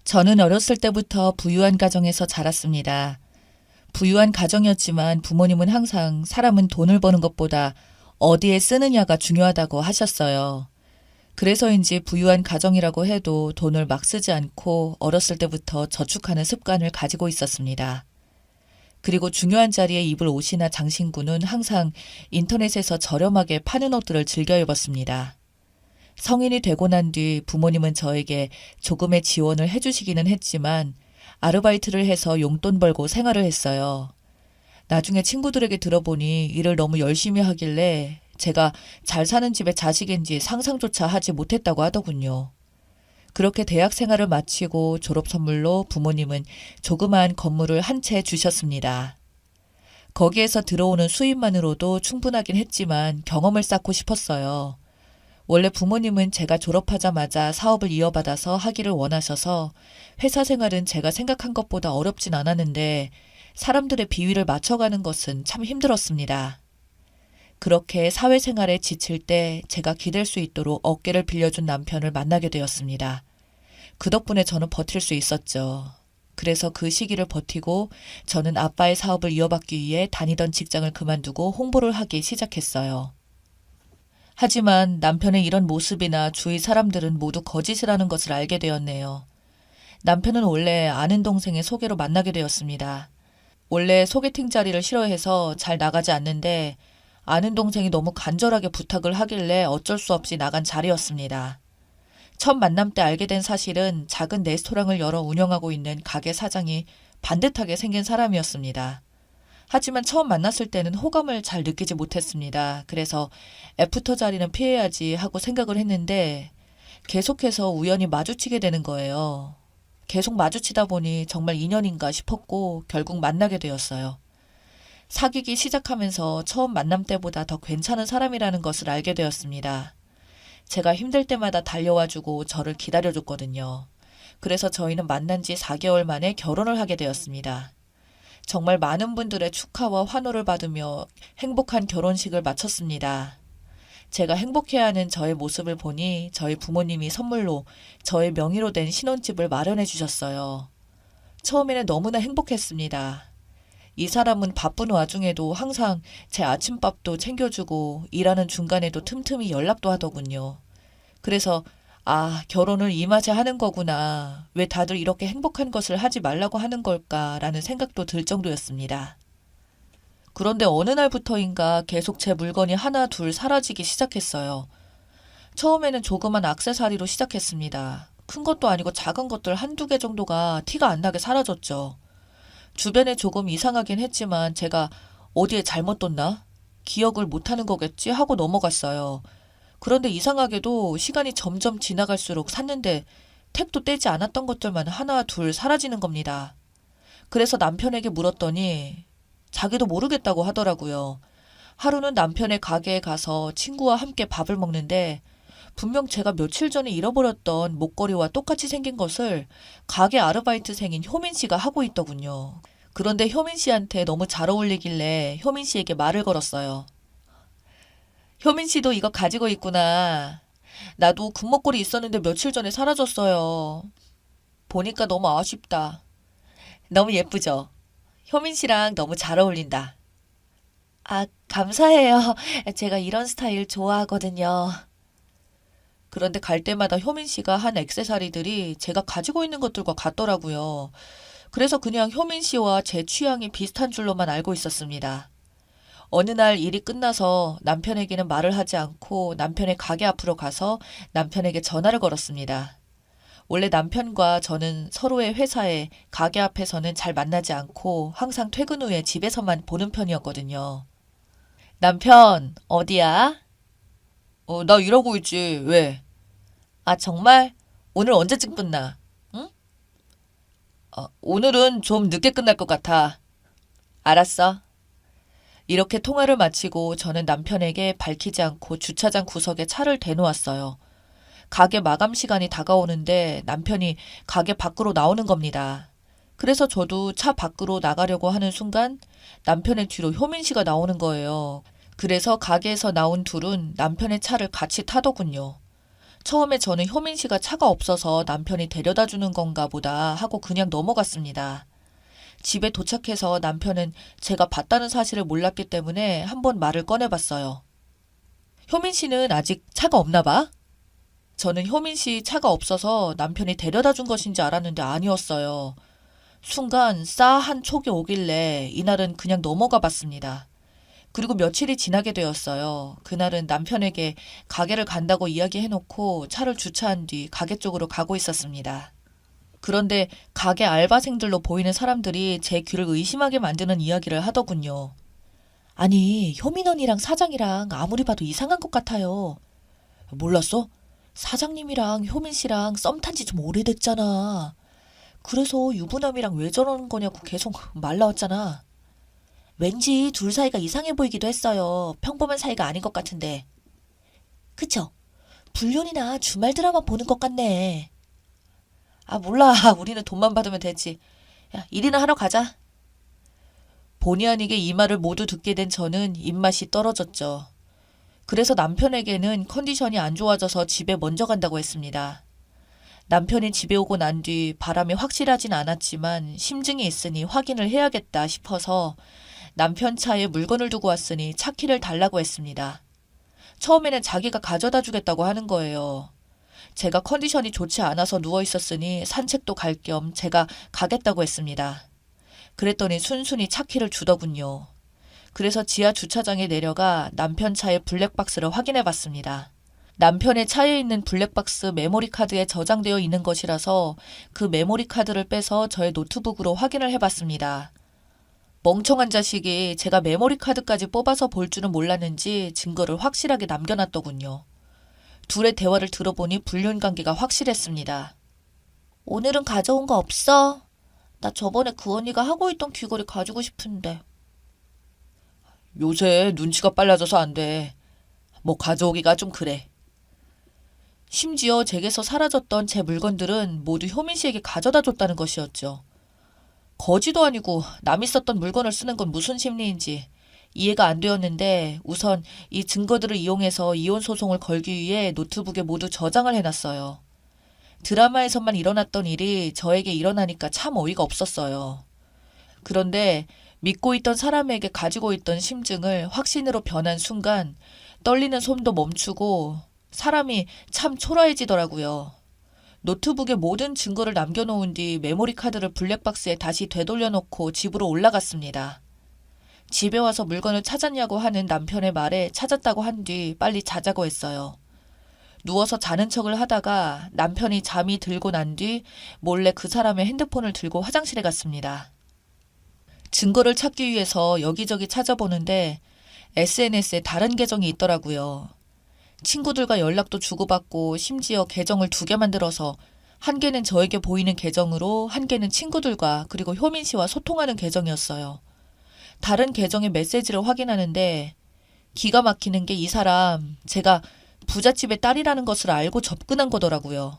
저는 어렸을 때부터 부유한 가정에서 자랐습니다. 부유한 가정이었지만 부모님은 항상 사람은 돈을 버는 것보다 어디에 쓰느냐가 중요하다고 하셨어요. 그래서인지 부유한 가정이라고 해도 돈을 막 쓰지 않고 어렸을 때부터 저축하는 습관을 가지고 있었습니다. 그리고 중요한 자리에 입을 옷이나 장신구는 항상 인터넷에서 저렴하게 파는 옷들을 즐겨 입었습니다. 성인이 되고 난 뒤 부모님은 저에게 조금의 지원을 해주시기는 했지만 아르바이트를 해서 용돈 벌고 생활을 했어요. 나중에 친구들에게 들어보니 일을 너무 열심히 하길래 제가 잘 사는 집의 자식인지 상상조차 하지 못했다고 하더군요. 그렇게 대학 생활을 마치고 졸업 선물로 부모님은 조그마한 건물을 한 채 주셨습니다. 거기에서 들어오는 수입만으로도 충분하긴 했지만 경험을 쌓고 싶었어요. 원래 부모님은 제가 졸업하자마자 사업을 이어받아서 하기를 원하셔서 회사 생활은 제가 생각한 것보다 어렵진 않았는데 사람들의 비위를 맞춰가는 것은 참 힘들었습니다. 그렇게 사회생활에 지칠 때 제가 기댈 수 있도록 어깨를 빌려준 남편을 만나게 되었습니다. 그 덕분에 저는 버틸 수 있었죠. 그래서 그 시기를 버티고 저는 아빠의 사업을 이어받기 위해 다니던 직장을 그만두고 홍보를 하기 시작했어요. 하지만 남편의 이런 모습이나 주위 사람들은 모두 거짓이라는 것을 알게 되었네요. 남편은 원래 아는 동생의 소개로 만나게 되었습니다. 원래 소개팅 자리를 싫어해서 잘 나가지 않는데 아는 동생이 너무 간절하게 부탁을 하길래 어쩔 수 없이 나간 자리였습니다. 첫 만남 때 알게 된 사실은 작은 레스토랑을 열어 운영하고 있는 가게 사장이 반듯하게 생긴 사람이었습니다. 하지만 처음 만났을 때는 호감을 잘 느끼지 못했습니다. 그래서 애프터 자리는 피해야지 하고 생각을 했는데 계속해서 우연히 마주치게 되는 거예요. 계속 마주치다 보니 정말 인연인가 싶었고 결국 만나게 되었어요. 사귀기 시작하면서 처음 만남 때보다 더 괜찮은 사람이라는 것을 알게 되었습니다. 제가 힘들 때마다 달려와주고 저를 기다려줬거든요. 그래서 저희는 만난 지 4개월 만에 결혼을 하게 되었습니다. 정말 많은 분들의 축하와 환호를 받으며 행복한 결혼식을 마쳤습니다. 제가 행복해하는 저의 모습을 보니 저희 부모님이 선물로 저의 명의로 된 신혼집을 마련해 주셨어요. 처음에는 너무나 행복했습니다. 이 사람은 바쁜 와중에도 항상 제 아침밥도 챙겨주고 일하는 중간에도 틈틈이 연락도 하더군요. 그래서 결혼을 이 맛에 하는 거구나. 왜 다들 이렇게 행복한 것을 하지 말라고 하는 걸까라는 생각도 들 정도였습니다. 그런데 어느 날부터인가 계속 제 물건이 하나 둘 사라지기 시작했어요. 처음에는 조그만 액세서리로 시작했습니다. 큰 것도 아니고 작은 것들 한두 개 정도가 티가 안 나게 사라졌죠. 주변에 조금 이상하긴 했지만 제가 어디에 잘못 뒀나? 기억을 못하는 거겠지 하고 넘어갔어요. 그런데 이상하게도 시간이 점점 지나갈수록 샀는데 택도 떼지 않았던 것들만 하나 둘 사라지는 겁니다. 그래서 남편에게 물었더니 자기도 모르겠다고 하더라고요. 하루는 남편의 가게에 가서 친구와 함께 밥을 먹는데 분명 제가 며칠 전에 잃어버렸던 목걸이와 똑같이 생긴 것을 가게 아르바이트생인 효민 씨가 하고 있더군요. 그런데 효민 씨한테 너무 잘 어울리길래 효민 씨에게 말을 걸었어요. 효민 씨도 이거 가지고 있구나. 나도 금목걸이 있었는데 며칠 전에 사라졌어요. 보니까 너무 아쉽다. 너무 예쁘죠? 효민 씨랑 너무 잘 어울린다. 감사해요. 제가 이런 스타일 좋아하거든요. 그런데 갈 때마다 효민 씨가 한 액세서리들이 제가 가지고 있는 것들과 같더라고요. 그래서 그냥 효민 씨와 제 취향이 비슷한 줄로만 알고 있었습니다. 어느 날 일이 끝나서 남편에게는 말을 하지 않고 남편의 가게 앞으로 가서 남편에게 전화를 걸었습니다. 원래 남편과 저는 서로의 회사에 가게 앞에서는 잘 만나지 않고 항상 퇴근 후에 집에서만 보는 편이었거든요. 남편, 어디야? 나 일하고 있지. 왜? 정말? 오늘 언제쯤 끝나? 응? 오늘은 좀 늦게 끝날 것 같아. 알았어. 이렇게 통화를 마치고 저는 남편에게 밝히지 않고 주차장 구석에 차를 대놓았어요. 가게 마감 시간이 다가오는데 남편이 가게 밖으로 나오는 겁니다. 그래서 저도 차 밖으로 나가려고 하는 순간 남편의 뒤로 효민 씨가 나오는 거예요. 그래서 가게에서 나온 둘은 남편의 차를 같이 타더군요. 처음에 저는 효민 씨가 차가 없어서 남편이 데려다 주는 건가 보다 하고 그냥 넘어갔습니다. 집에 도착해서 남편은 제가 봤다는 사실을 몰랐기 때문에 한번 말을 꺼내봤어요. 효민 씨는 아직 차가 없나 봐? 저는 효민 씨 차가 없어서 남편이 데려다 준 것인지 알았는데 아니었어요. 순간 싸한 촉이 오길래 이날은 그냥 넘어가 봤습니다. 그리고 며칠이 지나게 되었어요. 그날은 남편에게 가게를 간다고 이야기해놓고 차를 주차한 뒤 가게 쪽으로 가고 있었습니다. 그런데 가게 알바생들로 보이는 사람들이 제 귀를 의심하게 만드는 이야기를 하더군요. 아니, 효민 언니랑 사장이랑 아무리 봐도 이상한 것 같아요. 몰랐어? 사장님이랑 효민 씨랑 썸 탄 지 좀 오래됐잖아. 그래서 유부남이랑 왜 저러는 거냐고 계속 말 나왔잖아. 왠지 둘 사이가 이상해 보이기도 했어요. 평범한 사이가 아닌 것 같은데. 그쵸? 불륜이나 주말 드라마 보는 것 같네. 아, 몰라. 우리는 돈만 받으면 되지. 야, 일이나 하러 가자. 본의 아니게 이 말을 모두 듣게 된 저는 입맛이 떨어졌죠. 그래서 남편에게는 컨디션이 안 좋아져서 집에 먼저 간다고 했습니다. 남편이 집에 오고 난 뒤 바람이 확실하진 않았지만 심증이 있으니 확인을 해야겠다 싶어서 남편 차에 물건을 두고 왔으니 차 키를 달라고 했습니다. 처음에는 자기가 가져다 주겠다고 하는 거예요. 제가 컨디션이 좋지 않아서 누워 있었으니 산책도 갈 겸 제가 가겠다고 했습니다. 그랬더니 순순히 차 키를 주더군요. 그래서 지하 주차장에 내려가 남편 차의 블랙박스를 확인해 봤습니다. 남편의 차에 있는 블랙박스 메모리 카드에 저장되어 있는 것이라서 그 메모리 카드를 빼서 저의 노트북으로 확인을 해봤습니다. 멍청한 자식이 제가 메모리 카드까지 뽑아서 볼 줄은 몰랐는지 증거를 확실하게 남겨놨더군요. 둘의 대화를 들어보니 불륜 관계가 확실했습니다. 오늘은 가져온 거 없어? 나 저번에 그 언니가 하고 있던 귀걸이 가지고 싶은데. 요새 눈치가 빨라져서 안 돼. 뭐 가져오기가 좀 그래. 심지어 제게서 사라졌던 제 물건들은 모두 효민 씨에게 가져다 줬다는 것이었죠. 거지도 아니고 남이 썼던 물건을 쓰는 건 무슨 심리인지 이해가 안 되었는데 우선 이 증거들을 이용해서 이혼 소송을 걸기 위해 노트북에 모두 저장을 해놨어요. 드라마에서만 일어났던 일이 저에게 일어나니까 참 어이가 없었어요. 그런데 믿고 있던 사람에게 가지고 있던 심증을 확신으로 변한 순간 떨리는 손도 멈추고 사람이 참 초라해지더라고요. 노트북에 모든 증거를 남겨놓은 뒤 메모리 카드를 블랙박스에 다시 되돌려놓고 집으로 올라갔습니다. 집에 와서 물건을 찾았냐고 하는 남편의 말에 찾았다고 한 뒤 빨리 자자고 했어요. 누워서 자는 척을 하다가 남편이 잠이 들고 난 뒤 몰래 그 사람의 핸드폰을 들고 화장실에 갔습니다. 증거를 찾기 위해서 여기저기 찾아보는데 SNS에 다른 계정이 있더라고요. 친구들과 연락도 주고받고 심지어 계정을 2개 만들어서 한 개는 저에게 보이는 계정으로 한 개는 친구들과 그리고 효민 씨와 소통하는 계정이었어요. 다른 계정의 메시지를 확인하는데 기가 막히는 게 이 사람 제가 부잣집의 딸이라는 것을 알고 접근한 거더라고요.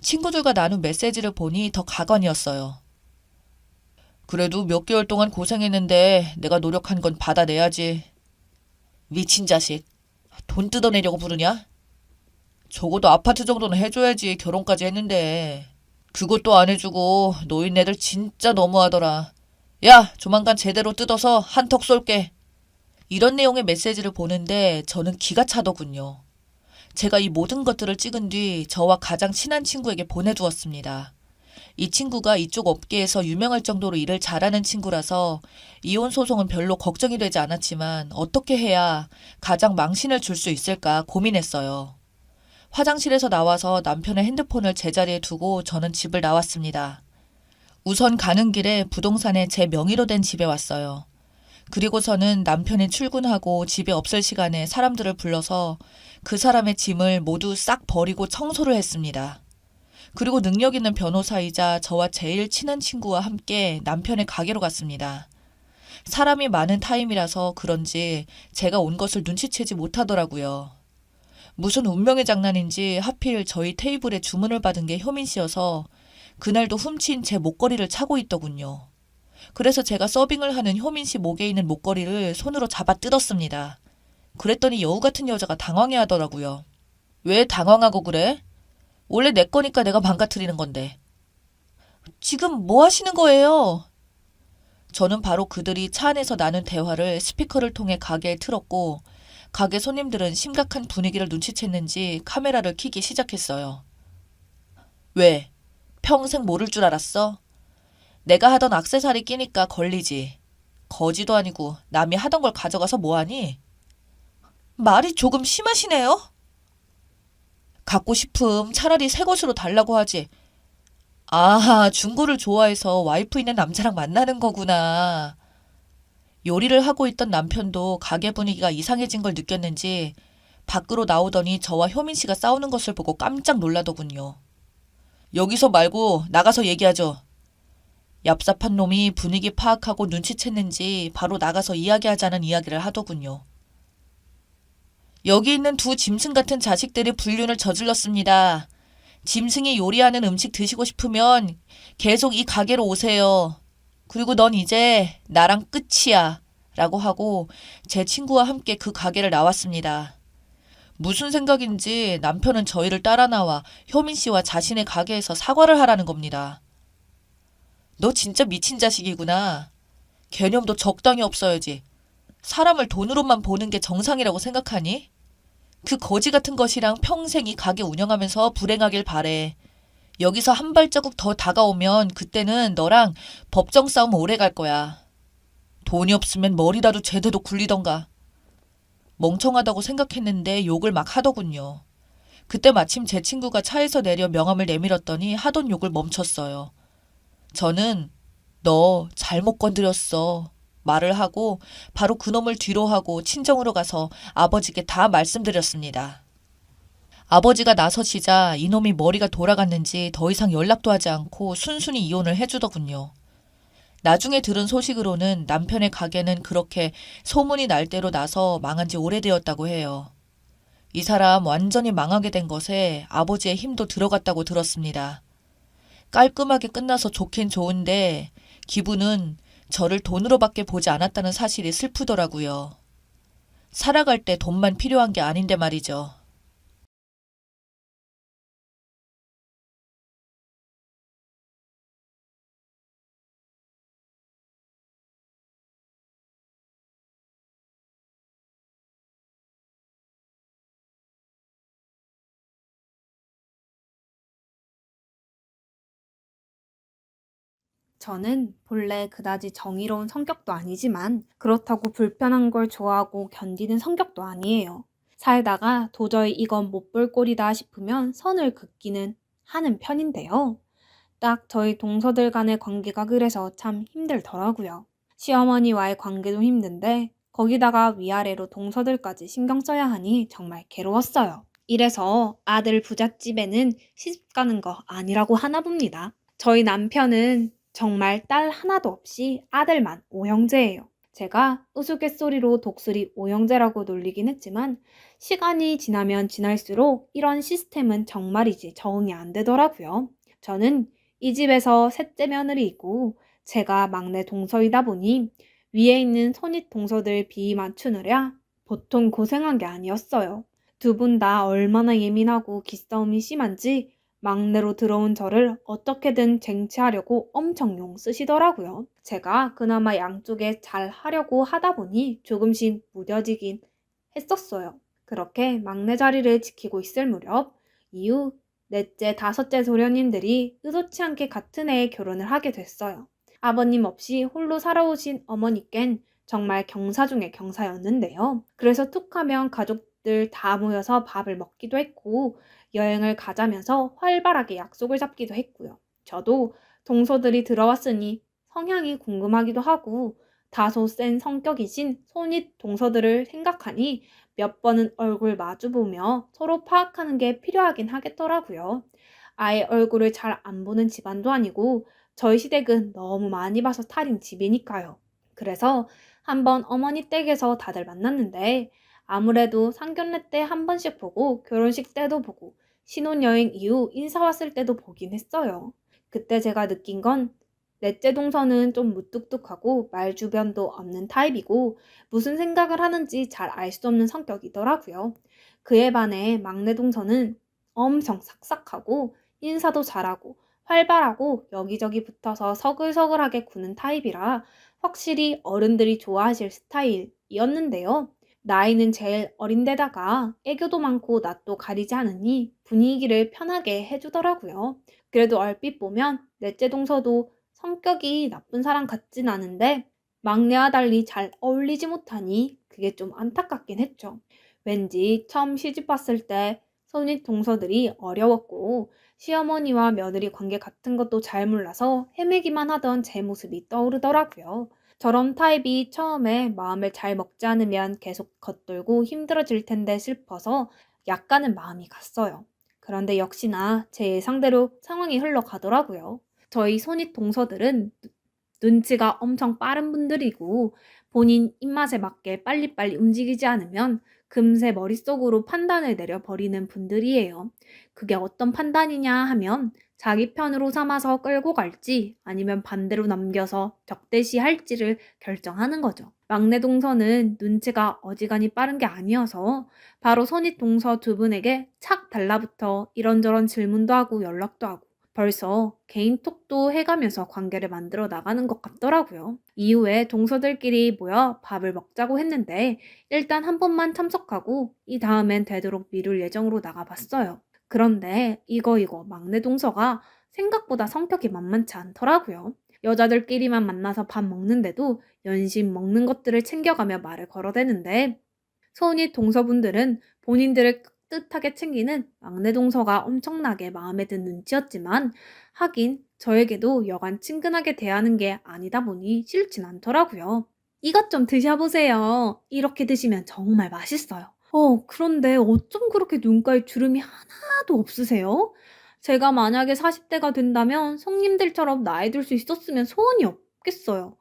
친구들과 나눈 메시지를 보니 더 가관이었어요. 그래도 몇 개월 동안 고생했는데 내가 노력한 건 받아내야지. 미친 자식. 돈 뜯어내려고 부르냐? 적어도 아파트 정도는 해줘야지 결혼까지 했는데. 그것도 안 해주고 노인네들 진짜 너무하더라. 야, 조만간 제대로 뜯어서 한턱 쏠게. 이런 내용의 메시지를 보는데 저는 기가 차더군요. 제가 이 모든 것들을 찍은 뒤 저와 가장 친한 친구에게 보내두었습니다. 이 친구가 이쪽 업계에서 유명할 정도로 일을 잘하는 친구라서 이혼 소송은 별로 걱정이 되지 않았지만 어떻게 해야 가장 망신을 줄 수 있을까 고민했어요. 화장실에서 나와서 남편의 핸드폰을 제자리에 두고 저는 집을 나왔습니다. 우선 가는 길에 부동산에 제 명의로 된 집에 왔어요. 그리고서는 남편이 출근하고 집에 없을 시간에 사람들을 불러서 그 사람의 짐을 모두 싹 버리고 청소를 했습니다. 그리고 능력 있는 변호사이자 저와 제일 친한 친구와 함께 남편의 가게로 갔습니다. 사람이 많은 타임이라서 그런지 제가 온 것을 눈치채지 못하더라고요. 무슨 운명의 장난인지 하필 저희 테이블에 주문을 받은 게 효민 씨여서 그날도 훔친 제 목걸이를 차고 있더군요. 그래서 제가 서빙을 하는 효민 씨 목에 있는 목걸이를 손으로 잡아 뜯었습니다. 그랬더니 여우 같은 여자가 당황해 하더라고요. 왜 당황하고 그래? 원래 내 거니까 내가 망가뜨리는 건데. 지금 뭐 하시는 거예요? 저는 바로 그들이 차 안에서 나눈 대화를 스피커를 통해 가게에 틀었고 가게 손님들은 심각한 분위기를 눈치챘는지 카메라를 켜기 시작했어요. 왜? 평생 모를 줄 알았어? 내가 하던 액세서리 끼니까 걸리지. 거지도 아니고 남이 하던 걸 가져가서 뭐하니? 말이 조금 심하시네요? 갖고 싶음 차라리 새 것으로 달라고 하지. 아, 중고를 좋아해서 와이프 있는 남자랑 만나는 거구나. 요리를 하고 있던 남편도 가게 분위기가 이상해진 걸 느꼈는지 밖으로 나오더니 저와 효민 씨가 싸우는 것을 보고 깜짝 놀라더군요. 여기서 말고 나가서 얘기하죠. 얍삽한 놈이 분위기 파악하고 눈치챘는지 바로 나가서 이야기하자는 이야기를 하더군요. 여기 있는 두 짐승 같은 자식들이 불륜을 저질렀습니다. 짐승이 요리하는 음식 드시고 싶으면 계속 이 가게로 오세요. 그리고 넌 이제 나랑 끝이야. 라고 하고 제 친구와 함께 그 가게를 나왔습니다. 무슨 생각인지 남편은 저희를 따라 나와 효민 씨와 자신의 가게에서 사과를 하라는 겁니다. 너 진짜 미친 자식이구나. 개념도 적당히 없어야지. 사람을 돈으로만 보는 게 정상이라고 생각하니? 그 거지 같은 것이랑 평생 이 가게 운영하면서 불행하길 바래. 여기서 한 발자국 더 다가오면 그때는 너랑 법정 싸움 오래 갈 거야. 돈이 없으면 머리라도 제대로 굴리던가. 멍청하다고 생각했는데 욕을 막 하더군요. 그때 마침 제 친구가 차에서 내려 명함을 내밀었더니 하던 욕을 멈췄어요. 저는 너 잘못 건드렸어. 말을 하고 바로 그놈을 뒤로 하고 친정으로 가서 아버지께 다 말씀드렸습니다. 아버지가 나서시자 이놈이 머리가 돌아갔는지 더 이상 연락도 하지 않고 순순히 이혼을 해주더군요. 나중에 들은 소식으로는 남편의 가게는 그렇게 소문이 날 대로 나서 망한 지 오래되었다고 해요. 이 사람 완전히 망하게 된 것에 아버지의 힘도 들어갔다고 들었습니다. 깔끔하게 끝나서 좋긴 좋은데 기분은 저를 돈으로밖에 보지 않았다는 사실이 슬프더라고요. 살아갈 때 돈만 필요한 게 아닌데 말이죠. 저는 본래 그다지 정의로운 성격도 아니지만 그렇다고 불편한 걸 좋아하고 견디는 성격도 아니에요. 살다가 도저히 이건 못 볼 꼴이다 싶으면 선을 긋기는 하는 편인데요. 딱 저희 동서들 간의 관계가 그래서 참 힘들더라고요. 시어머니와의 관계도 힘든데 거기다가 위아래로 동서들까지 신경 써야 하니 정말 괴로웠어요. 이래서 아들 부잣집에는 시집 가는 거 아니라고 하나 봅니다. 저희 남편은 정말 딸 하나도 없이 아들만 오형제예요. 제가 우스갯소리로 독수리 오형제라고 놀리긴 했지만 시간이 지나면 지날수록 이런 시스템은 정말이지 적응이 안 되더라고요. 저는 이 집에서 셋째 며느리이고 제가 막내 동서이다 보니 위에 있는 손윗 동서들 비위 맞추느라 보통 고생한 게 아니었어요. 두 분 다 얼마나 예민하고 기싸움이 심한지 막내로 들어온 저를 어떻게든 쟁취하려고 엄청 용 쓰시더라고요. 제가 그나마 양쪽에 잘 하려고 하다 보니 조금씩 무뎌지긴 했었어요. 그렇게 막내 자리를 지키고 있을 무렵 이후 넷째, 다섯째 소련님들이 의도치 않게 같은 해에 결혼을 하게 됐어요. 아버님 없이 홀로 살아오신 어머니껜 정말 경사 중의 경사였는데요. 그래서 툭하면 가족들 다 모여서 밥을 먹기도 했고 여행을 가자면서 활발하게 약속을 잡기도 했고요. 저도 동서들이 들어왔으니 성향이 궁금하기도 하고 다소 센 성격이신 손윗 동서들을 생각하니 몇 번은 얼굴 마주보며 서로 파악하는 게 필요하긴 하겠더라고요. 아예 얼굴을 잘 안 보는 집안도 아니고 저희 시댁은 너무 많이 봐서 탈인 집이니까요. 그래서 한번 어머니 댁에서 다들 만났는데 아무래도 상견례 때 한 번씩 보고 결혼식 때도 보고 신혼여행 이후 인사 왔을 때도 보긴 했어요. 그때 제가 느낀 건 넷째 동서는 좀 무뚝뚝하고 말주변도 없는 타입이고 무슨 생각을 하는지 잘 알 수 없는 성격이더라고요. 그에 반해 막내 동서는 엄청 삭삭하고 인사도 잘하고 활발하고 여기저기 붙어서 서글서글하게 구는 타입이라 확실히 어른들이 좋아하실 스타일이었는데요. 나이는 제일 어린데다가 애교도 많고 낯도 가리지 않으니 분위기를 편하게 해주더라고요. 그래도 얼핏 보면 넷째 동서도 성격이 나쁜 사람 같진 않은데 막내와 달리 잘 어울리지 못하니 그게 좀 안타깝긴 했죠. 왠지 처음 시집 왔을 때 손윗 동서들이 어려웠고 시어머니와 며느리 관계 같은 것도 잘 몰라서 헤매기만 하던 제 모습이 떠오르더라고요. 저런 타입이 처음에 마음을 잘 먹지 않으면 계속 겉돌고 힘들어질 텐데 싶어서 약간은 마음이 갔어요. 그런데 역시나 제 예상대로 상황이 흘러가더라고요. 저희 손윗 동서들은 눈치가 엄청 빠른 분들이고 본인 입맛에 맞게 빨리빨리 움직이지 않으면 금세 머릿속으로 판단을 내려버리는 분들이에요. 그게 어떤 판단이냐 하면 자기 편으로 삼아서 끌고 갈지 아니면 반대로 남겨서 적대시할지를 결정하는 거죠. 막내 동서는 눈치가 어지간히 빠른 게 아니어서 바로 손윗 동서 두 분에게 착 달라붙어 이런저런 질문도 하고 연락도 하고 벌써 개인톡도 해가면서 관계를 만들어 나가는 것 같더라고요. 이후에 동서들끼리 모여 밥을 먹자고 했는데 일단 한 번만 참석하고 이 다음엔 되도록 미룰 예정으로 나가봤어요. 그런데 이거 막내 동서가 생각보다 성격이 만만치 않더라고요. 여자들끼리만 만나서 밥 먹는데도 연신 먹는 것들을 챙겨가며 말을 걸어대는데 소은이 동서분들은 본인들을 깍듯하게 챙기는 막내 동서가 엄청나게 마음에 든 눈치였지만 하긴 저에게도 여간 친근하게 대하는 게 아니다 보니 싫진 않더라고요. 이것 좀 드셔보세요. 이렇게 드시면 정말 맛있어요. 그런데 어쩜 그렇게 눈가에 주름이 하나도 없으세요? 제가 만약에 40대가 된다면 성님들처럼 나이 들 수 있었으면 소원이 없겠어요.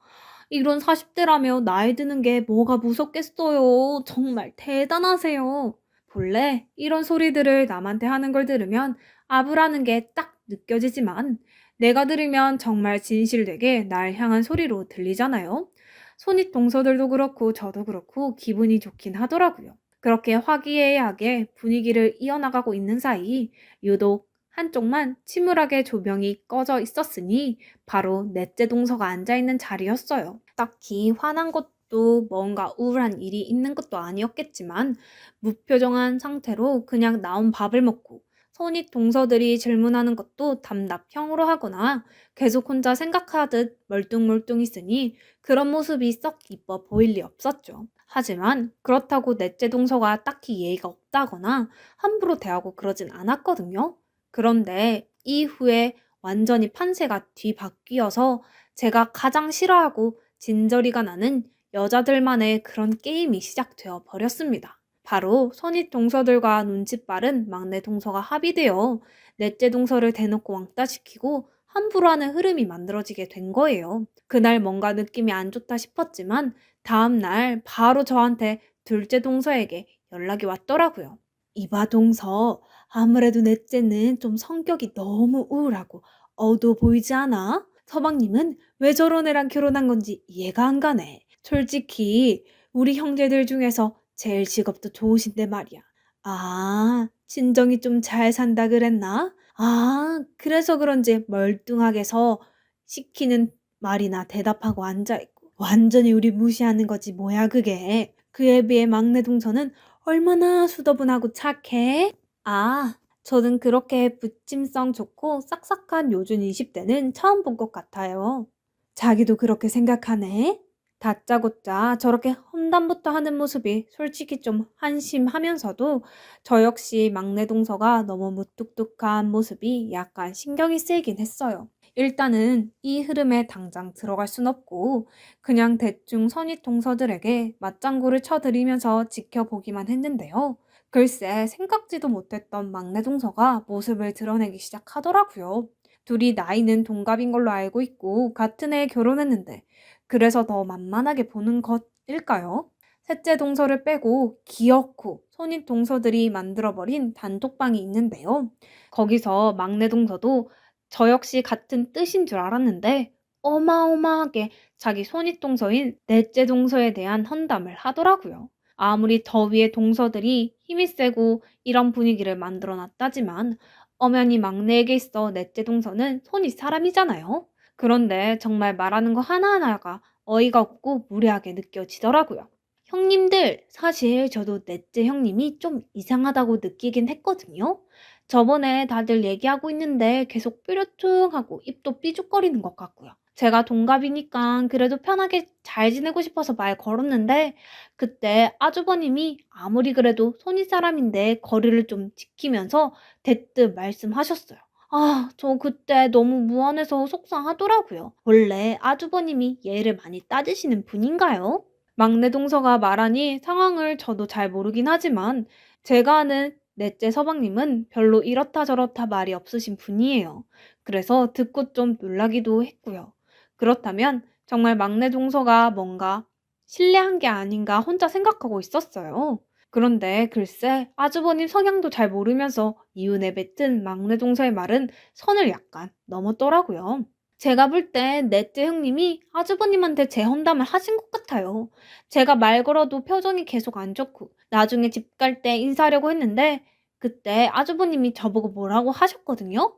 이런 40대라며 나이 드는 게 뭐가 무섭겠어요. 정말 대단하세요. 본래 이런 소리들을 남한테 하는 걸 들으면 아부라는 게 딱 느껴지지만 내가 들으면 정말 진실되게 날 향한 소리로 들리잖아요. 손윗 동서들도 그렇고 저도 그렇고 기분이 좋긴 하더라고요. 그렇게 화기애애하게 분위기를 이어나가고 있는 사이 유독 한쪽만 침울하게 조명이 꺼져 있었으니 바로 넷째 동서가 앉아있는 자리였어요. 딱히 화난 것도 뭔가 우울한 일이 있는 것도 아니었겠지만 무표정한 상태로 그냥 나온 밥을 먹고 손윗 동서들이 질문하는 것도 답답형으로 하거나 계속 혼자 생각하듯 멀뚱멀뚱 있으니 그런 모습이 썩 이뻐 보일 리 없었죠. 하지만 그렇다고 넷째 동서가 딱히 예의가 없다거나 함부로 대하고 그러진 않았거든요. 그런데 이후에 완전히 판세가 뒤바뀌어서 제가 가장 싫어하고 진저리가 나는 여자들만의 그런 게임이 시작되어 버렸습니다. 바로 손윗 동서들과 눈치 빠른 막내 동서가 합의되어 넷째 동서를 대놓고 왕따시키고 함부로 하는 흐름이 만들어지게 된 거예요. 그날 뭔가 느낌이 안 좋다 싶었지만 다음날 바로 저한테 둘째 동서에게 연락이 왔더라고요. 이봐 동서, 아무래도 넷째는 좀 성격이 너무 우울하고 어두워 보이지 않아? 서방님은 왜 저런 애랑 결혼한 건지 이해가 안 가네. 솔직히 우리 형제들 중에서 제일 직업도 좋으신데 말이야. 아, 친정이 좀 잘 산다 그랬나? 아, 그래서 그런지 멀뚱하게서 시키는 말이나 대답하고 앉아있고 완전히 우리 무시하는 거지 뭐야 그게. 그에 비해 막내 동서는 얼마나 수더분하고 착해? 아, 저는 그렇게 부침성 좋고 싹싹한 요즘 20대는 처음 본 것 같아요. 자기도 그렇게 생각하네? 다짜고짜 저렇게 험담부터 하는 모습이 솔직히 좀 한심하면서도 저 역시 막내 동서가 너무 무뚝뚝한 모습이 약간 신경이 쓰이긴 했어요. 일단은 이 흐름에 당장 들어갈 순 없고 그냥 대충 선입 동서들에게 맞장구를 쳐드리면서 지켜보기만 했는데요. 글쎄 생각지도 못했던 막내 동서가 모습을 드러내기 시작하더라고요. 둘이 나이는 동갑인 걸로 알고 있고 같은 해에 결혼했는데 그래서 더 만만하게 보는 것일까요? 셋째 동서를 빼고 기어코 손윗 동서들이 만들어버린 단톡방이 있는데요. 거기서 막내 동서도 저 역시 같은 뜻인 줄 알았는데 어마어마하게 자기 손윗 동서인 넷째 동서에 대한 헌담을 하더라고요. 아무리 더위의 동서들이 힘이 세고 이런 분위기를 만들어 놨다지만 엄연히 막내에게 있어 넷째 동서는 손이 사람이잖아요. 그런데 정말 말하는 거 하나하나가 어이가 없고 무례하게 느껴지더라고요. 형님들, 사실 저도 넷째 형님이 좀 이상하다고 느끼긴 했거든요. 저번에 다들 얘기하고 있는데 계속 뾰루퉁하고 입도 삐죽거리는 것 같고요. 제가 동갑이니까 그래도 편하게 잘 지내고 싶어서 말 걸었는데 그때 아주버님이 아무리 그래도 손윗 사람인데 거리를 좀 지키면서 대뜸 말씀하셨어요. 아, 저 그때 너무 무안해서 속상하더라고요. 원래 아주버님이 예를 많이 따지시는 분인가요? 막내 동서가 말하니 상황을 저도 잘 모르긴 하지만 제가 아는 넷째 서방님은 별로 이렇다 저렇다 말이 없으신 분이에요. 그래서 듣고 좀 놀라기도 했고요. 그렇다면 정말 막내 동서가 뭔가 신뢰한 게 아닌가 혼자 생각하고 있었어요. 그런데 글쎄 아주버님 성향도 잘 모르면서 이유 내뱉은 막내 동서의 말은 선을 약간 넘었더라고요. 제가 볼 땐 넷째 형님이 아주버님한테 제 험담을 하신 것 같아요. 제가 말 걸어도 표정이 계속 안 좋고 나중에 집 갈 때 인사하려고 했는데 그때 아주버님이 저보고 뭐라고 하셨거든요.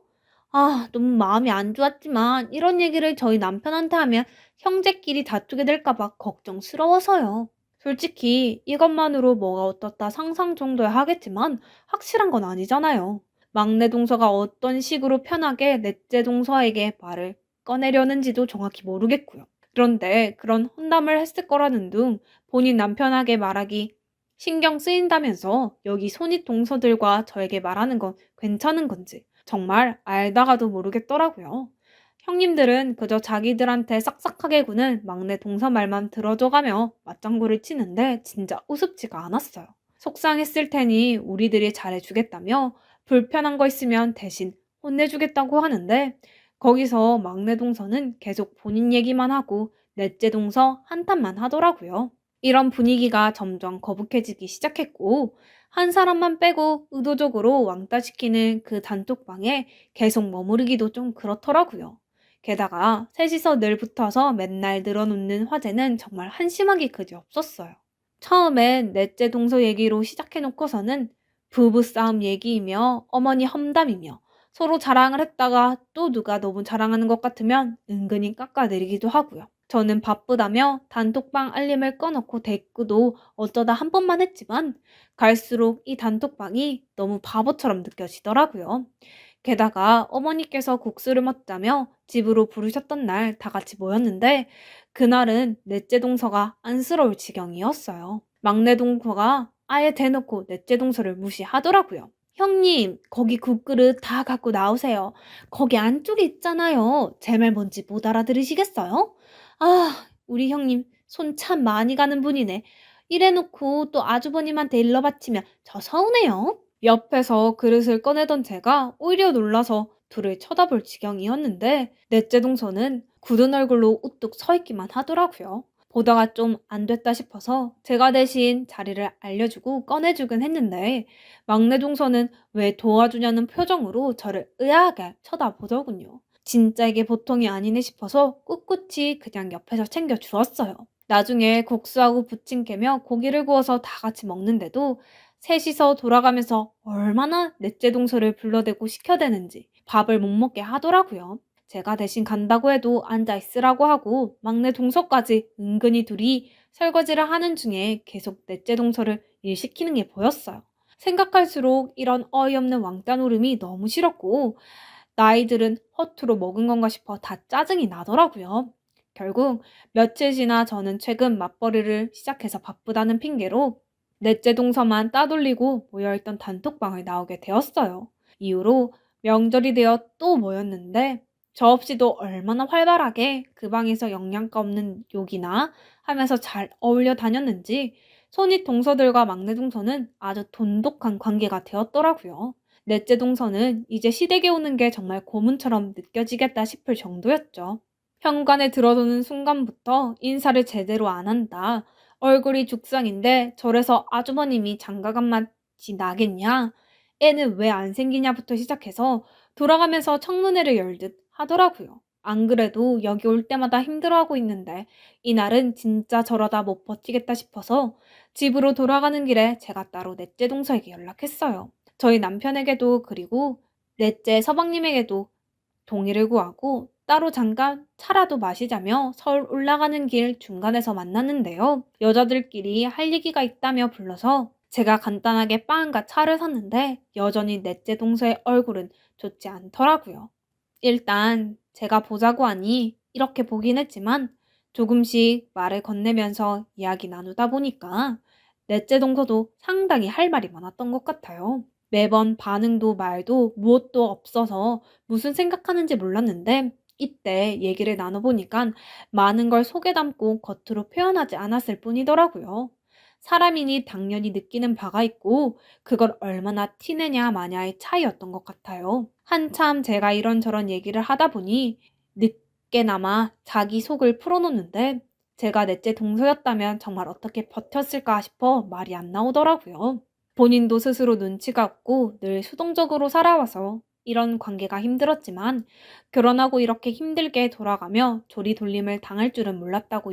아, 너무 마음이 안 좋았지만 이런 얘기를 저희 남편한테 하면 형제끼리 다투게 될까 봐 걱정스러워서요. 솔직히 이것만으로 뭐가 어떻다 상상 정도야 하겠지만 확실한 건 아니잖아요. 막내 동서가 어떤 식으로 편하게 넷째 동서에게 말을 꺼내려는지도 정확히 모르겠고요. 그런데 그런 혼담을 했을 거라는 둥 본인 남편에게 말하기 신경 쓰인다면서 여기 손윗 동서들과 저에게 말하는 건 괜찮은 건지 정말 알다가도 모르겠더라고요. 형님들은 그저 자기들한테 싹싹하게 구는 막내 동서 말만 들어줘가며 맞장구를 치는데 진짜 우습지가 않았어요. 속상했을 테니 우리들이 잘해주겠다며 불편한 거 있으면 대신 혼내주겠다고 하는데 거기서 막내 동서는 계속 본인 얘기만 하고 넷째 동서 한탄만 하더라고요. 이런 분위기가 점점 거북해지기 시작했고 한 사람만 빼고 의도적으로 왕따시키는 그 단톡방에 계속 머무르기도 좀 그렇더라고요. 게다가 셋이서 늘 붙어서 맨날 늘어놓는 화제는 정말 한심하기 그지 없었어요. 처음엔 넷째 동서 얘기로 시작해놓고서는 부부싸움 얘기이며 어머니 험담이며 서로 자랑을 했다가 또 누가 너무 자랑하는 것 같으면 은근히 깎아내리기도 하고요. 저는 바쁘다며 단톡방 알림을 꺼놓고 대꾸도 어쩌다 한 번만 했지만 갈수록 이 단톡방이 너무 바보처럼 느껴지더라고요. 게다가 어머니께서 국수를 먹자며 집으로 부르셨던 날 다 같이 모였는데 그날은 넷째 동서가 안쓰러울 지경이었어요. 막내 동서가 아예 대놓고 넷째 동서를 무시하더라고요. 형님, 거기 국그릇 다 갖고 나오세요. 거기 안쪽에 있잖아요. 제 말 뭔지 못 알아들으시겠어요? 아, 우리 형님 손 참 많이 가는 분이네. 이래놓고 또 아주버님한테 일러 바치면 저 서운해요. 옆에서 그릇을 꺼내던 제가 오히려 놀라서 둘을 쳐다볼 지경이었는데 넷째 동서는 굳은 얼굴로 우뚝 서 있기만 하더라고요. 보다가 좀 안 됐다 싶어서 제가 대신 자리를 알려주고 꺼내주긴 했는데 막내 동서는 왜 도와주냐는 표정으로 저를 의아하게 쳐다보더군요. 진짜 이게 보통이 아니네 싶어서 꿋꿋이 그냥 옆에서 챙겨 주었어요. 나중에 국수하고 부침개며 고기를 구워서 다 같이 먹는데도 셋이서 돌아가면서 얼마나 넷째 동서를 불러대고 시켜대는지 밥을 못 먹게 하더라고요. 제가 대신 간다고 해도 앉아 있으라고 하고 막내 동서까지 은근히 둘이 설거지를 하는 중에 계속 넷째 동서를 일 시키는 게 보였어요. 생각할수록 이런 어이없는 왕따 노름이 너무 싫었고 나이들은 허투루 먹은 건가 싶어 다 짜증이 나더라고요. 결국 며칠 지나 저는 최근 맞벌이를 시작해서 바쁘다는 핑계로 넷째 동서만 따돌리고 모여있던 단톡방을 나오게 되었어요. 이후로 명절이 되어 또 모였는데 저 없이도 얼마나 활발하게 그 방에서 영양가 없는 욕이나 하면서 잘 어울려 다녔는지 손윗 동서들과 막내 동서는 아주 돈독한 관계가 되었더라고요. 넷째 동서는 이제 시댁에 오는 게 정말 고문처럼 느껴지겠다 싶을 정도였죠. 현관에 들어서는 순간부터 인사를 제대로 안 한다. 얼굴이 죽상인데 저래서 아주버님이 장가간 맛이 나겠냐? 애는 왜 안 생기냐부터 시작해서 돌아가면서 청문회를 열듯 하더라고요. 안 그래도 여기 올 때마다 힘들어하고 있는데 이날은 진짜 저러다 못 버티겠다 싶어서 집으로 돌아가는 길에 제가 따로 넷째 동서에게 연락했어요. 저희 남편에게도 그리고 넷째 서방님에게도 동의를 구하고 따로 잠깐 차라도 마시자며 서울 올라가는 길 중간에서 만났는데요. 여자들끼리 할 얘기가 있다며 불러서 제가 간단하게 빵과 차를 샀는데 여전히 넷째 동서의 얼굴은 좋지 않더라고요. 일단 제가 보자고 하니 이렇게 보긴 했지만 조금씩 말을 건네면서 이야기 나누다 보니까 넷째 동서도 상당히 할 말이 많았던 것 같아요. 매번 반응도 말도 무엇도 없어서 무슨 생각하는지 몰랐는데 이때 얘기를 나눠보니까 많은 걸 속에 담고 겉으로 표현하지 않았을 뿐이더라고요. 사람이니 당연히 느끼는 바가 있고 그걸 얼마나 티내냐 마냐의 차이였던 것 같아요. 한참 제가 이런저런 얘기를 하다 보니 늦게나마 자기 속을 풀어놓는데 제가 넷째 동서였다면 정말 어떻게 버텼을까 싶어 말이 안 나오더라고요. 본인도 스스로 눈치가 없고 늘 수동적으로 살아와서 이런 관계가 힘들었지만 결혼하고 이렇게 힘들게 돌아가며 조리돌림을 당할 줄은 몰랐다고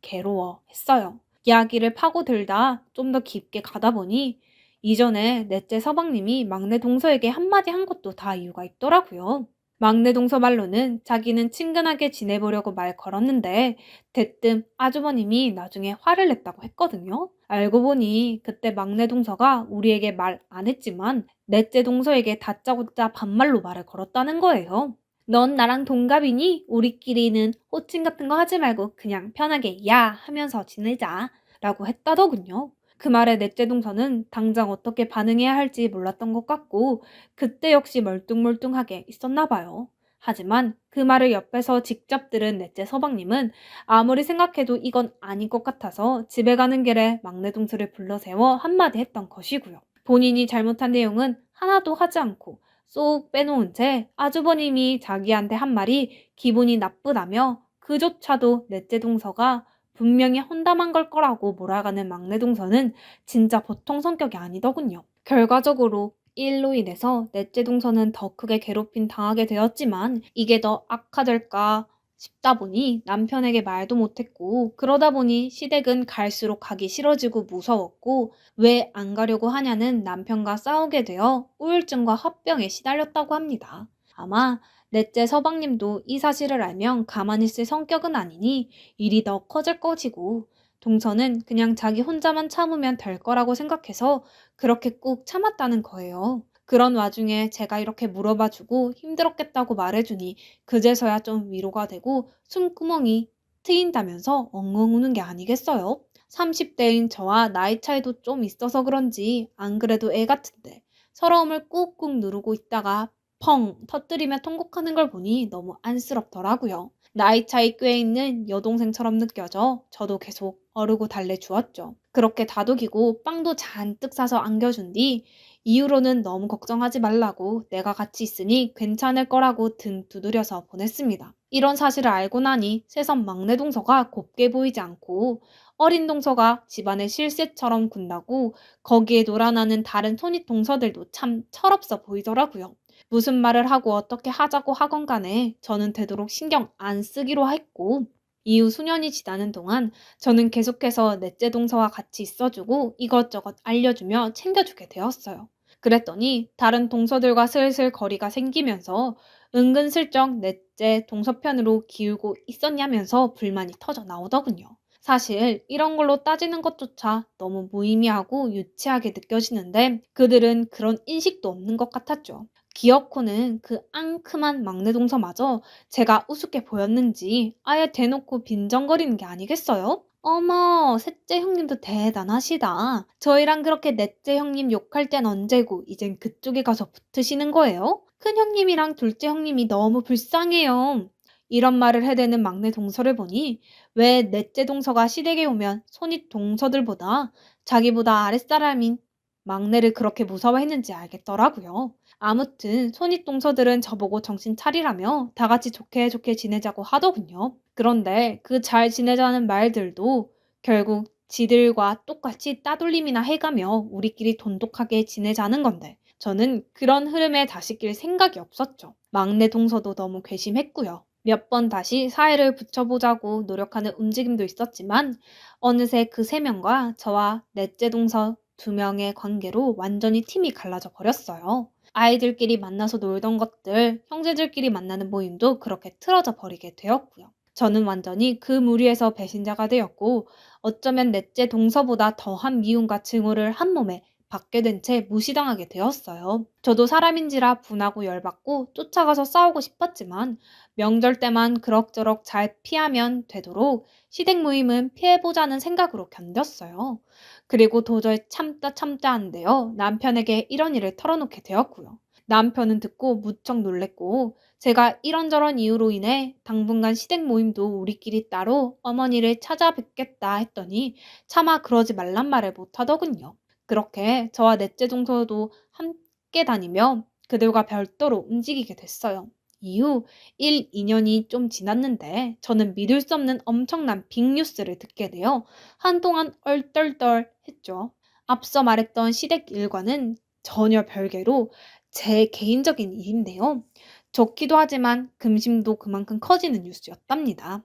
괴로워했어요. 이야기를 파고들다 좀 더 깊게 가다 보니 이전에 넷째 서방님이 막내 동서에게 한마디 한 것도 다 이유가 있더라고요. 막내 동서 말로는 자기는 친근하게 지내보려고 말 걸었는데 대뜸 아주버님이 나중에 화를 냈다고 했거든요. 알고 보니 그때 막내 동서가 우리에게 말 안 했지만 넷째 동서에게 다짜고짜 반말로 말을 걸었다는 거예요. 넌 나랑 동갑이니 우리끼리는 호칭 같은 거 하지 말고 그냥 편하게 야 하면서 지내자 라고 했다더군요. 그 말에 넷째 동서는 당장 어떻게 반응해야 할지 몰랐던 것 같고 그때 역시 멀뚱멀뚱하게 있었나 봐요. 하지만 그 말을 옆에서 직접 들은 넷째 서방님은 아무리 생각해도 이건 아닌 것 같아서 집에 가는 길에 막내 동서를 불러 세워 한마디 했던 것이고요. 본인이 잘못한 내용은 하나도 하지 않고 쏙 빼놓은 채 아주버님이 자기한테 한 말이 기분이 나쁘다며 그조차도 넷째 동서가 분명히 헌담한 걸 거라고 몰아가는 막내 동서는 진짜 보통 성격이 아니더군요. 결과적으로 이 일로 인해서 넷째 동서는 더 크게 괴롭힘 당하게 되었지만 이게 더 악화될까 싶다 보니 남편에게 말도 못했고 그러다 보니 시댁은 갈수록 가기 싫어지고 무서웠고 왜 안 가려고 하냐는 남편과 싸우게 되어 우울증과 화병에 시달렸다고 합니다. 아마 넷째 서방님도 이 사실을 알면 가만히 있을 성격은 아니니 일이 더 커질 것이고 동서는 그냥 자기 혼자만 참으면 될 거라고 생각해서 그렇게 꾹 참았다는 거예요. 그런 와중에 제가 이렇게 물어봐주고 힘들었겠다고 말해주니 그제서야 좀 위로가 되고 숨구멍이 트인다면서 엉엉 우는 게 아니겠어요? 30대인 저와 나이 차이도 좀 있어서 그런지 안 그래도 애 같은데 서러움을 꾹꾹 누르고 있다가 펑 터뜨리며 통곡하는 걸 보니 너무 안쓰럽더라고요. 나이 차이 꽤 있는 여동생처럼 느껴져 저도 계속 어르고 달래주었죠. 그렇게 다독이고 빵도 잔뜩 사서 안겨준 뒤 이후로는 너무 걱정하지 말라고 내가 같이 있으니 괜찮을 거라고 등 두드려서 보냈습니다. 이런 사실을 알고 나니 새삼 막내 동서가 곱게 보이지 않고 어린 동서가 집안의 실세처럼 군다고 거기에 놀아나는 다른 손윗 동서들도 참 철없어 보이더라고요. 무슨 말을 하고 어떻게 하자고 하건 간에 저는 되도록 신경 안 쓰기로 했고 이후 수년이 지나는 동안 저는 계속해서 넷째 동서와 같이 있어주고 이것저것 알려주며 챙겨주게 되었어요. 그랬더니 다른 동서들과 슬슬 거리가 생기면서 은근슬쩍 넷째 동서 편으로 기울고 있었냐면서 불만이 터져 나오더군요. 사실 이런 걸로 따지는 것조차 너무 무의미하고 유치하게 느껴지는데 그들은 그런 인식도 없는 것 같았죠. 기어코는 그 앙큼한 막내 동서마저 제가 우습게 보였는지 아예 대놓고 빈정거리는 게 아니겠어요? 어머, 셋째 형님도 대단하시다. 저희랑 그렇게 넷째 형님 욕할 땐 언제고 이젠 그쪽에 가서 붙으시는 거예요? 큰 형님이랑 둘째 형님이 너무 불쌍해요. 이런 말을 해대는 막내 동서를 보니 왜 넷째 동서가 시댁에 오면 손윗 동서들보다 자기보다 아랫사람인 막내를 그렇게 무서워했는지 알겠더라고요. 아무튼 손윗 동서들은 저보고 정신 차리라며 다 같이 좋게 좋게 지내자고 하더군요. 그런데 그 잘 지내자는 말들도 결국 지들과 똑같이 따돌림이나 해가며 우리끼리 돈독하게 지내자는 건데 저는 그런 흐름에 다시 낄 생각이 없었죠. 막내 동서도 너무 괘씸했고요. 몇 번 다시 사회를 붙여보자고 노력하는 움직임도 있었지만 어느새 그 세 명과 저와 넷째 동서 두 명의 관계로 완전히 팀이 갈라져 버렸어요. 아이들끼리 만나서 놀던 것들, 형제들끼리 만나는 모임도 그렇게 틀어져 버리게 되었고요. 저는 완전히 그 무리에서 배신자가 되었고 어쩌면 넷째 동서보다 더한 미움과 증오를 한 몸에 받게 된 채 무시당하게 되었어요. 저도 사람인지라 분하고 열받고 쫓아가서 싸우고 싶었지만 명절 때만 그럭저럭 잘 피하면 되도록 시댁 모임은 피해보자는 생각으로 견뎠어요. 그리고 도저히 참다 한데요. 남편에게 이런 일을 털어놓게 되었고요. 남편은 듣고 무척 놀랬고 제가 이런저런 이유로 인해 당분간 시댁 모임도 우리끼리 따로 어머니를 찾아뵙겠다 했더니 차마 그러지 말란 말을 못하더군요. 그렇게 저와 넷째 동서도 함께 다니며 그들과 별도로 움직이게 됐어요. 이후 1, 2년이 좀 지났는데 저는 믿을 수 없는 엄청난 빅뉴스를 듣게 되어 한동안 얼떨떨했죠. 앞서 말했던 시댁 일과는 전혀 별개로 제 개인적인 일인데요. 좋기도 하지만 금심도 그만큼 커지는 뉴스였답니다.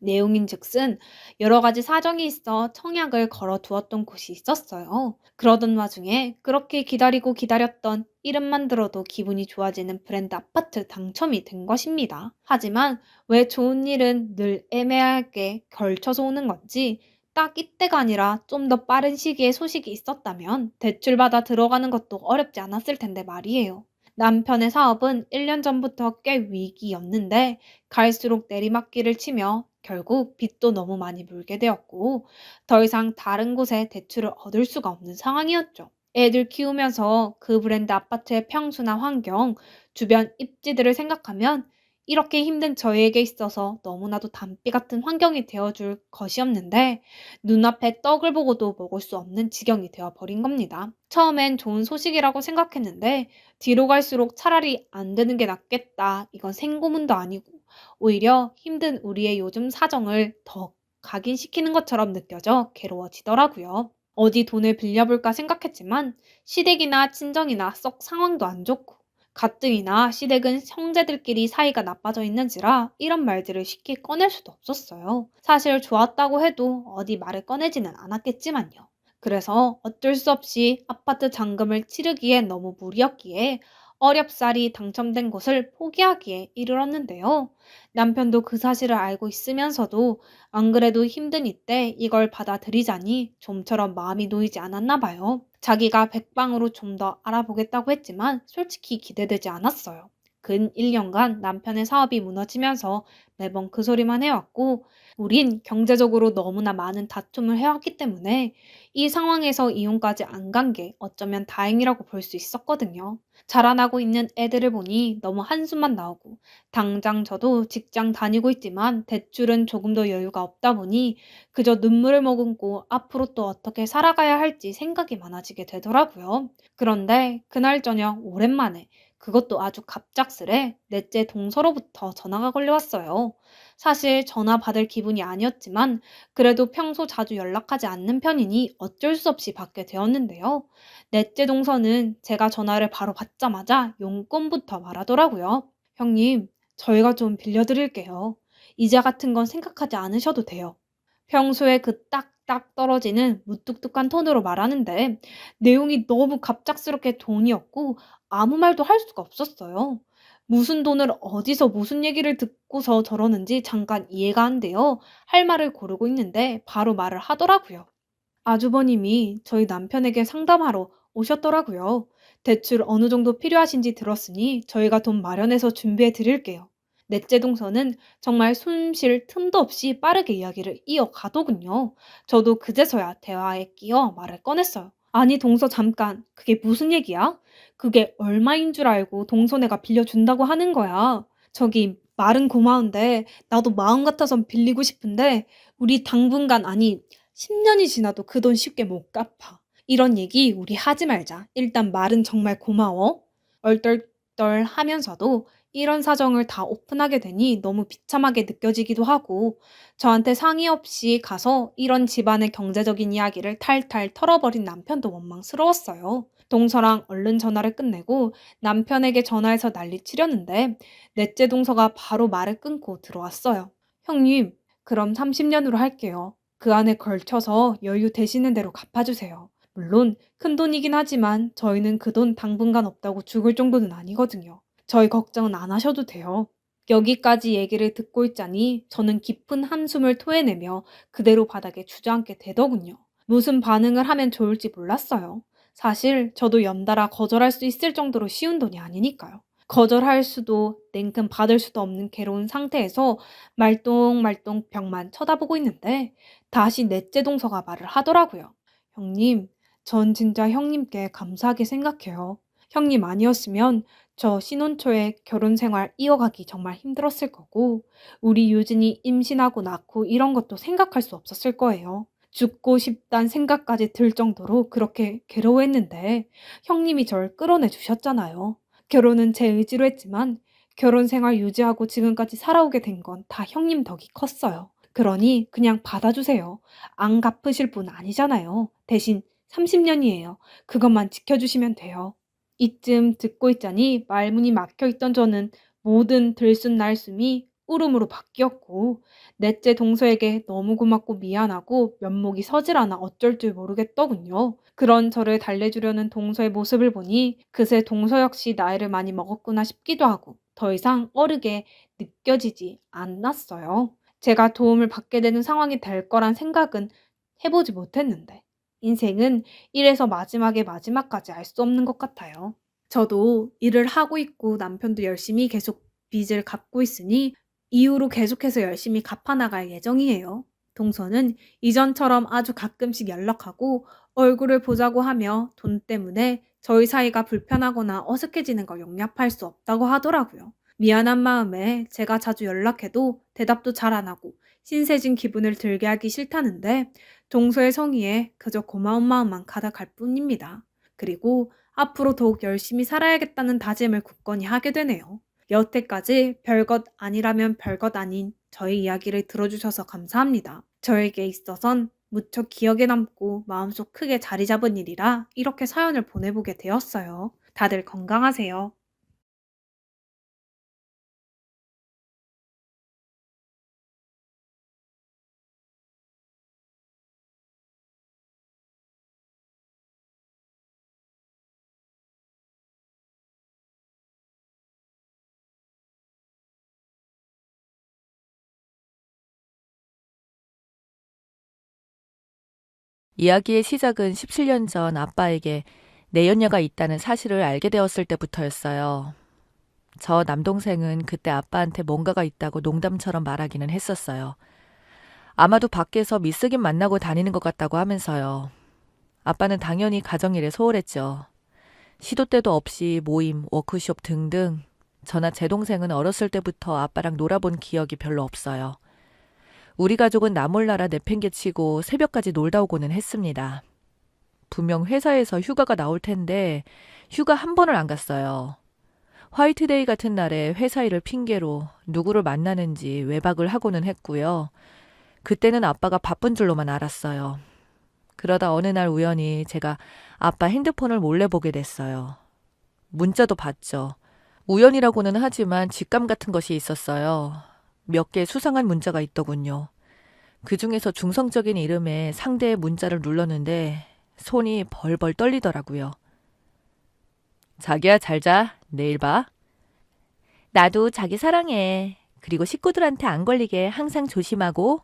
내용인즉슨 여러 가지 사정이 있어 청약을 걸어두었던 곳이 있었어요. 그러던 와중에 그렇게 기다리고 기다렸던 이름만 들어도 기분이 좋아지는 브랜드 아파트 당첨이 된 것입니다. 하지만 왜 좋은 일은 늘 애매하게 걸쳐서 오는 건지 딱 이때가 아니라 좀 더 빠른 시기에 소식이 있었다면 대출받아 들어가는 것도 어렵지 않았을 텐데 말이에요. 남편의 사업은 1년 전부터 꽤 위기였는데 갈수록 내리막길을 치며 결국 빚도 너무 많이 물게 되었고 더 이상 다른 곳에 대출을 얻을 수가 없는 상황이었죠. 애들 키우면서 그 브랜드 아파트의 평수나 환경, 주변 입지들을 생각하면 이렇게 힘든 저희에게 있어서 너무나도 담비 같은 환경이 되어줄 것이었는데 눈앞에 떡을 보고도 먹을 수 없는 지경이 되어버린 겁니다. 처음엔 좋은 소식이라고 생각했는데 뒤로 갈수록 차라리 안 되는 게 낫겠다. 이건 생고문도 아니고 오히려 힘든 우리의 요즘 사정을 더 각인시키는 것처럼 느껴져 괴로워지더라고요. 어디 돈을 빌려볼까 생각했지만 시댁이나 친정이나 썩 상황도 안 좋고 가뜩이나 시댁은 형제들끼리 사이가 나빠져 있는지라 이런 말들을 쉽게 꺼낼 수도 없었어요. 사실 좋았다고 해도 어디 말을 꺼내지는 않았겠지만요. 그래서 어쩔 수 없이 아파트 잔금을 치르기에 너무 무리였기에 어렵사리 당첨된 곳을 포기하기에 이르렀는데요. 남편도 그 사실을 알고 있으면서도 안 그래도 힘든 이때 이걸 받아들이자니 좀처럼 마음이 놓이지 않았나 봐요. 자기가 백방으로 좀 더 알아보겠다고 했지만 솔직히 기대되지 않았어요. 근 1년간 남편의 사업이 무너지면서 매번 그 소리만 해왔고 우린 경제적으로 너무나 많은 다툼을 해왔기 때문에 이 상황에서 이혼까지 안 간 게 어쩌면 다행이라고 볼 수 있었거든요. 자라나고 있는 애들을 보니 너무 한숨만 나오고 당장 저도 직장 다니고 있지만 대출은 조금 더 여유가 없다 보니 그저 눈물을 머금고 앞으로 또 어떻게 살아가야 할지 생각이 많아지게 되더라고요. 그런데 그날 저녁 오랜만에 그것도 아주 갑작스레 넷째 동서로부터 전화가 걸려왔어요. 사실 전화 받을 기분이 아니었지만 그래도 평소 자주 연락하지 않는 편이니 어쩔 수 없이 받게 되었는데요. 넷째 동서는 제가 전화를 바로 받자마자 용건부터 말하더라고요. 형님, 저희가 좀 빌려드릴게요. 이자 같은 건 생각하지 않으셔도 돼요. 평소에 그 딱딱 떨어지는 무뚝뚝한 톤으로 말하는데 내용이 너무 갑작스럽게 돈이었고 아무 말도 할 수가 없었어요. 무슨 돈을 어디서 무슨 얘기를 듣고서 저러는지 잠깐 이해가 안 돼요. 할 말을 고르고 있는데 바로 말을 하더라고요. 아주버님이 저희 남편에게 상담하러 오셨더라고요. 대출 어느 정도 필요하신지 들었으니 저희가 돈 마련해서 준비해 드릴게요. 넷째 동서는 정말 숨 쉴 틈도 없이 빠르게 이야기를 이어가더군요. 저도 그제서야 대화에 끼어 말을 꺼냈어요. 아니 동서 잠깐, 그게 무슨 얘기야? 그게 얼마인 줄 알고 동서네가 빌려준다고 하는 거야. 저기 말은 고마운데 나도 마음 같아선 빌리고 싶은데 우리 당분간 아니 10년이 지나도 그 돈 쉽게 못 갚아. 이런 얘기 우리 하지 말자. 일단 말은 정말 고마워. 얼떨떨 하면서도 이런 사정을 다 오픈하게 되니 너무 비참하게 느껴지기도 하고 저한테 상의 없이 가서 이런 집안의 경제적인 이야기를 탈탈 털어버린 남편도 원망스러웠어요. 동서랑 얼른 전화를 끝내고 남편에게 전화해서 난리치려는데 넷째 동서가 바로 말을 끊고 들어왔어요. 형님, 그럼 30년으로 할게요. 그 안에 걸쳐서 여유 되시는 대로 갚아주세요. 물론 큰돈이긴 하지만 저희는 그 돈 당분간 없다고 죽을 정도는 아니거든요. 저희 걱정은 안 하셔도 돼요. 여기까지 얘기를 듣고 있자니 저는 깊은 한숨을 토해내며 그대로 바닥에 주저앉게 되더군요. 무슨 반응을 하면 좋을지 몰랐어요. 사실 저도 연달아 거절할 수 있을 정도로 쉬운 돈이 아니니까요. 거절할 수도 냉큼 받을 수도 없는 괴로운 상태에서 말똥말똥 벽만 쳐다보고 있는데 다시 넷째 동서가 말을 하더라고요. 형님, 전 진짜 형님께 감사하게 생각해요. 형님 아니었으면 저 신혼 초에 결혼 생활 이어가기 정말 힘들었을 거고, 우리 유진이 임신하고 낳고 이런 것도 생각할 수 없었을 거예요. 죽고 싶단 생각까지 들 정도로 그렇게 괴로워했는데, 형님이 절 끌어내 주셨잖아요. 결혼은 제 의지로 했지만, 결혼 생활 유지하고 지금까지 살아오게 된 건 다 형님 덕이 컸어요. 그러니 그냥 받아주세요. 안 갚으실 분 아니잖아요. 대신 30년이에요. 그것만 지켜주시면 돼요. 이쯤 듣고 있자니 말문이 막혀있던 저는 모든 들숨날숨이 울음으로 바뀌었고 넷째 동서에게 너무 고맙고 미안하고 면목이 서질 않아 어쩔 줄 모르겠더군요. 그런 저를 달래주려는 동서의 모습을 보니 그새 동서 역시 나이를 많이 먹었구나 싶기도 하고 더 이상 어르게 느껴지지 않았어요. 제가 도움을 받게 되는 상황이 될 거란 생각은 해보지 못했는데 인생은 이래서 마지막에 마지막까지 알 수 없는 것 같아요. 저도 일을 하고 있고 남편도 열심히 계속 빚을 갚고 있으니 이후로 계속해서 열심히 갚아나갈 예정이에요. 동서는 이전처럼 아주 가끔씩 연락하고 얼굴을 보자고 하며 돈 때문에 저희 사이가 불편하거나 어색해지는 걸 용납할 수 없다고 하더라고요. 미안한 마음에 제가 자주 연락해도 대답도 잘 안 하고 신세진 기분을 들게 하기 싫다는데 동서의 성의에 그저 고마운 마음만 가득할 뿐입니다. 그리고 앞으로 더욱 열심히 살아야겠다는 다짐을 굳건히 하게 되네요. 여태까지 별것 아니라면 별것 아닌 저의 이야기를 들어주셔서 감사합니다. 저에게 있어선 무척 기억에 남고 마음속 크게 자리 잡은 일이라 이렇게 사연을 보내보게 되었어요. 다들 건강하세요. 이야기의 시작은 17년 전 아빠에게 내연녀가 있다는 사실을 알게 되었을 때부터였어요. 저 남동생은 그때 아빠한테 뭔가가 있다고 농담처럼 말하기는 했었어요. 아마도 밖에서 미쓰긴 만나고 다니는 것 같다고 하면서요. 아빠는 당연히 가정일에 소홀했죠. 시도 때도 없이 모임, 워크숍 등등. 저나 제 동생은 어렸을 때부터 아빠랑 놀아본 기억이 별로 없어요. 우리 가족은 나 몰라라 내팽개치고 새벽까지 놀다 오고는 했습니다. 분명 회사에서 휴가가 나올 텐데 휴가 한 번을 안 갔어요. 화이트데이 같은 날에 회사 일을 핑계로 누구를 만나는지 외박을 하고는 했고요. 그때는 아빠가 바쁜 줄로만 알았어요. 그러다 어느 날 우연히 제가 아빠 핸드폰을 몰래 보게 됐어요. 문자도 봤죠. 우연이라고는 하지만 직감 같은 것이 있었어요. 몇 개 수상한 문자가 있더군요. 그 중에서 중성적인 이름에 상대의 문자를 눌렀는데 손이 벌벌 떨리더라고요. 자기야 잘 자. 내일 봐. 나도 자기 사랑해. 그리고 식구들한테 안 걸리게 항상 조심하고.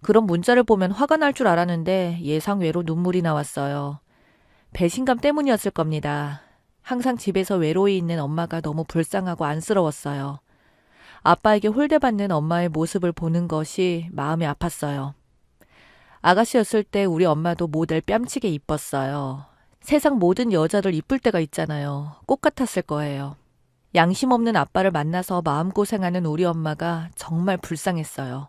그런 문자를 보면 화가 날 줄 알았는데 예상외로 눈물이 나왔어요. 배신감 때문이었을 겁니다. 항상 집에서 외로이 있는 엄마가 너무 불쌍하고 안쓰러웠어요. 아빠에게 홀대받는 엄마의 모습을 보는 것이 마음이 아팠어요. 아가씨였을 때 우리 엄마도 모델 뺨치게 이뻤어요. 세상 모든 여자들 이쁠 때가 있잖아요. 꽃 같았을 거예요. 양심 없는 아빠를 만나서 마음고생하는 우리 엄마가 정말 불쌍했어요.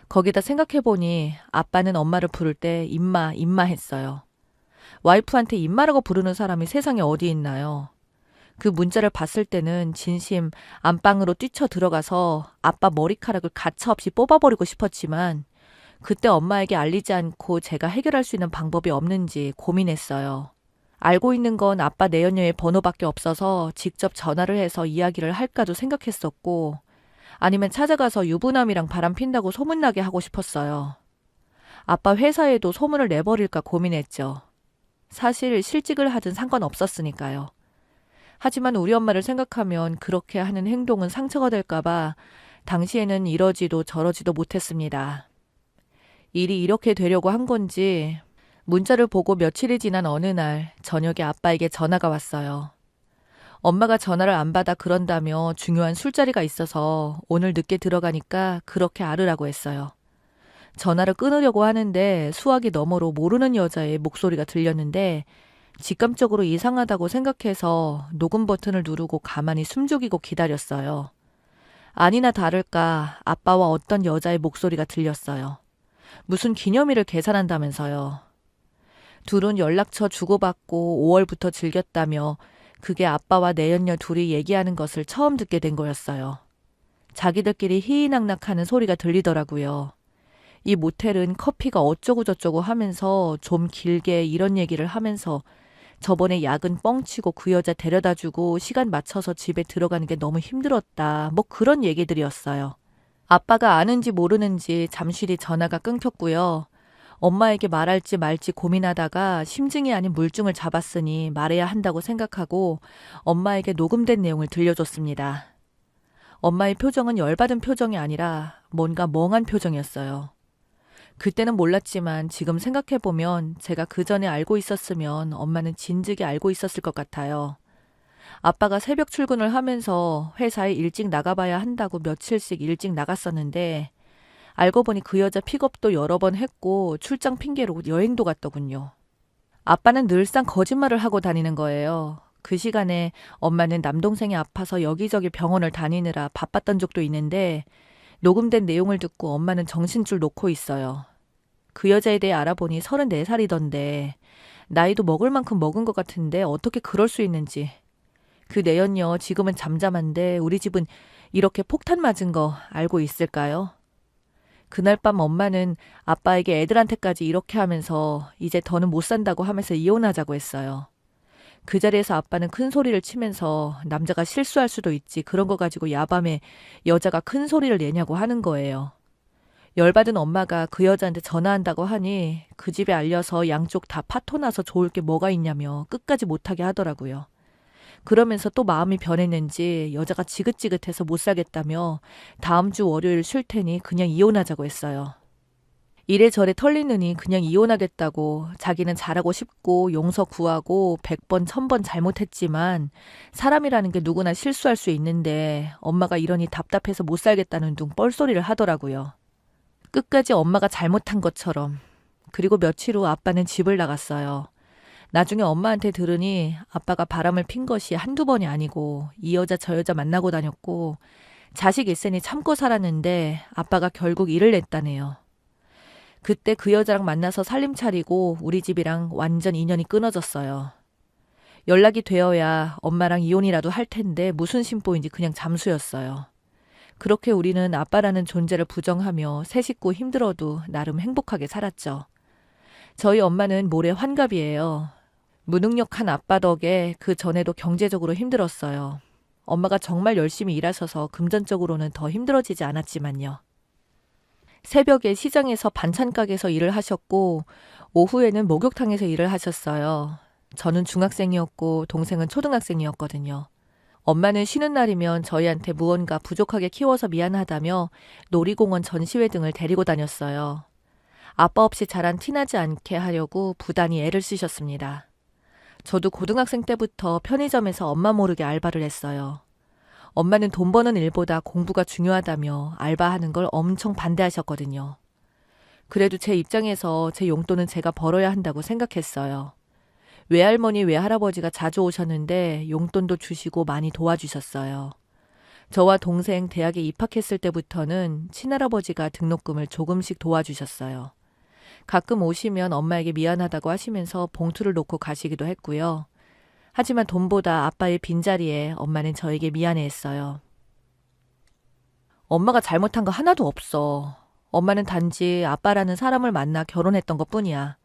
거기다 생각해보니 아빠는 엄마를 부를 때 임마 했어요. 와이프한테 임마라고 부르는 사람이 세상에 어디 있나요? 그 문자를 봤을 때는 진심 안방으로 뛰쳐 들어가서 아빠 머리카락을 가차없이 뽑아버리고 싶었지만 그때 엄마에게 알리지 않고 제가 해결할 수 있는 방법이 없는지 고민했어요. 알고 있는 건 아빠 내연녀의 번호밖에 없어서 직접 전화를 해서 이야기를 할까도 생각했었고 아니면 찾아가서 유부남이랑 바람핀다고 소문나게 하고 싶었어요. 아빠 회사에도 소문을 내버릴까 고민했죠. 사실 실직을 하든 상관없었으니까요. 하지만 우리 엄마를 생각하면 그렇게 하는 행동은 상처가 될까봐 당시에는 이러지도 저러지도 못했습니다. 일이 이렇게 되려고 한 건지 문자를 보고 며칠이 지난 어느 날 저녁에 아빠에게 전화가 왔어요. 엄마가 전화를 안 받아 그런다며 중요한 술자리가 있어서 오늘 늦게 들어가니까 그렇게 알으라고 했어요. 전화를 끊으려고 하는데 수화기 너머로 모르는 여자의 목소리가 들렸는데 직감적으로 이상하다고 생각해서 녹음 버튼을 누르고 가만히 숨죽이고 기다렸어요. 아니나 다를까 아빠와 어떤 여자의 목소리가 들렸어요. 무슨 기념일을 계산한다면서요. 둘은 연락처 주고받고 5월부터 즐겼다며 그게 아빠와 내연녀 둘이 얘기하는 것을 처음 듣게 된 거였어요. 자기들끼리 희희낙낙하는 소리가 들리더라고요. 이 모텔은 커피가 어쩌고저쩌고 하면서 좀 길게 이런 얘기를 하면서 저번에 야근 뻥치고 그 여자 데려다주고 시간 맞춰서 집에 들어가는 게 너무 힘들었다. 뭐 그런 얘기들이었어요. 아빠가 아는지 모르는지 잠시 뒤 전화가 끊겼고요. 엄마에게 말할지 말지 고민하다가 심증이 아닌 물증을 잡았으니 말해야 한다고 생각하고 엄마에게 녹음된 내용을 들려줬습니다. 엄마의 표정은 열받은 표정이 아니라 뭔가 멍한 표정이었어요. 그때는 몰랐지만 지금 생각해보면 제가 그 전에 알고 있었으면 엄마는 진즉에 알고 있었을 것 같아요. 아빠가 새벽 출근을 하면서 회사에 일찍 나가봐야 한다고 며칠씩 일찍 나갔었는데 알고 보니 그 여자 픽업도 여러 번 했고 출장 핑계로 여행도 갔더군요. 아빠는 늘상 거짓말을 하고 다니는 거예요. 그 시간에 엄마는 남동생이 아파서 여기저기 병원을 다니느라 바빴던 적도 있는데 녹음된 내용을 듣고 엄마는 정신줄 놓고 있어요. 그 여자에 대해 알아보니 34살이던데 나이도 먹을 만큼 먹은 것 같은데 어떻게 그럴 수 있는지. 그 내연녀 지금은 잠잠한데 우리 집은 이렇게 폭탄 맞은 거 알고 있을까요? 그날 밤 엄마는 아빠에게 애들한테까지 이렇게 하면서 이제 더는 못 산다고 하면서 이혼하자고 했어요. 그 자리에서 아빠는 큰 소리를 치면서 남자가 실수할 수도 있지 그런 거 가지고 야밤에 여자가 큰 소리를 내냐고 하는 거예요. 열받은 엄마가 그 여자한테 전화한다고 하니 그 집에 알려서 양쪽 다 파토나서 좋을 게 뭐가 있냐며 끝까지 못하게 하더라고요. 그러면서 또 마음이 변했는지 여자가 지긋지긋해서 못 살겠다며 다음 주 월요일 쉴 테니 그냥 이혼하자고 했어요. 이래저래 털리느니 그냥 이혼하겠다고 자기는 잘하고 싶고 용서 구하고 100번 1000번 잘못했지만 사람이라는 게 누구나 실수할 수 있는데 엄마가 이러니 답답해서 못 살겠다는 둥 뻘소리를 하더라고요. 끝까지 엄마가 잘못한 것처럼. 그리고 며칠 후 아빠는 집을 나갔어요. 나중에 엄마한테 들으니 아빠가 바람을 핀 것이 한두 번이 아니고 이 여자 저 여자 만나고 다녔고 자식 있으니 참고 살았는데 아빠가 결국 일을 냈다네요. 그때 그 여자랑 만나서 살림 차리고 우리 집이랑 완전 인연이 끊어졌어요. 연락이 되어야 엄마랑 이혼이라도 할 텐데 무슨 심보인지 그냥 잠수였어요. 그렇게 우리는 아빠라는 존재를 부정하며 세 식구 힘들어도 나름 행복하게 살았죠. 저희 엄마는 모래 환갑이에요. 무능력한 아빠 덕에 그 전에도 경제적으로 힘들었어요. 엄마가 정말 열심히 일하셔서 금전적으로는 더 힘들어지지 않았지만요. 새벽에 시장에서 반찬 가게에서 일을 하셨고 오후에는 목욕탕에서 일을 하셨어요. 저는 중학생이었고 동생은 초등학생이었거든요. 엄마는 쉬는 날이면 저희한테 무언가 부족하게 키워서 미안하다며 놀이공원 전시회 등을 데리고 다녔어요. 아빠 없이 자란 티나지 않게 하려고 부단히 애를 쓰셨습니다. 저도 고등학생 때부터 편의점에서 엄마 모르게 알바를 했어요. 엄마는 돈 버는 일보다 공부가 중요하다며 알바하는 걸 엄청 반대하셨거든요. 그래도 제 입장에서 제 용돈은 제가 벌어야 한다고 생각했어요. 외할머니, 외할아버지가 자주 오셨는데 용돈도 주시고 많이 도와주셨어요. 저와 동생 대학에 입학했을 때부터는 친할아버지가 등록금을 조금씩 도와주셨어요. 가끔 오시면 엄마에게 미안하다고 하시면서 봉투를 놓고 가시기도 했고요. 하지만 돈보다 아빠의 빈자리에 엄마는 저에게 미안해했어요. 엄마가 잘못한 거 하나도 없어. 엄마는 단지 아빠라는 사람을 만나 결혼했던 것뿐이야.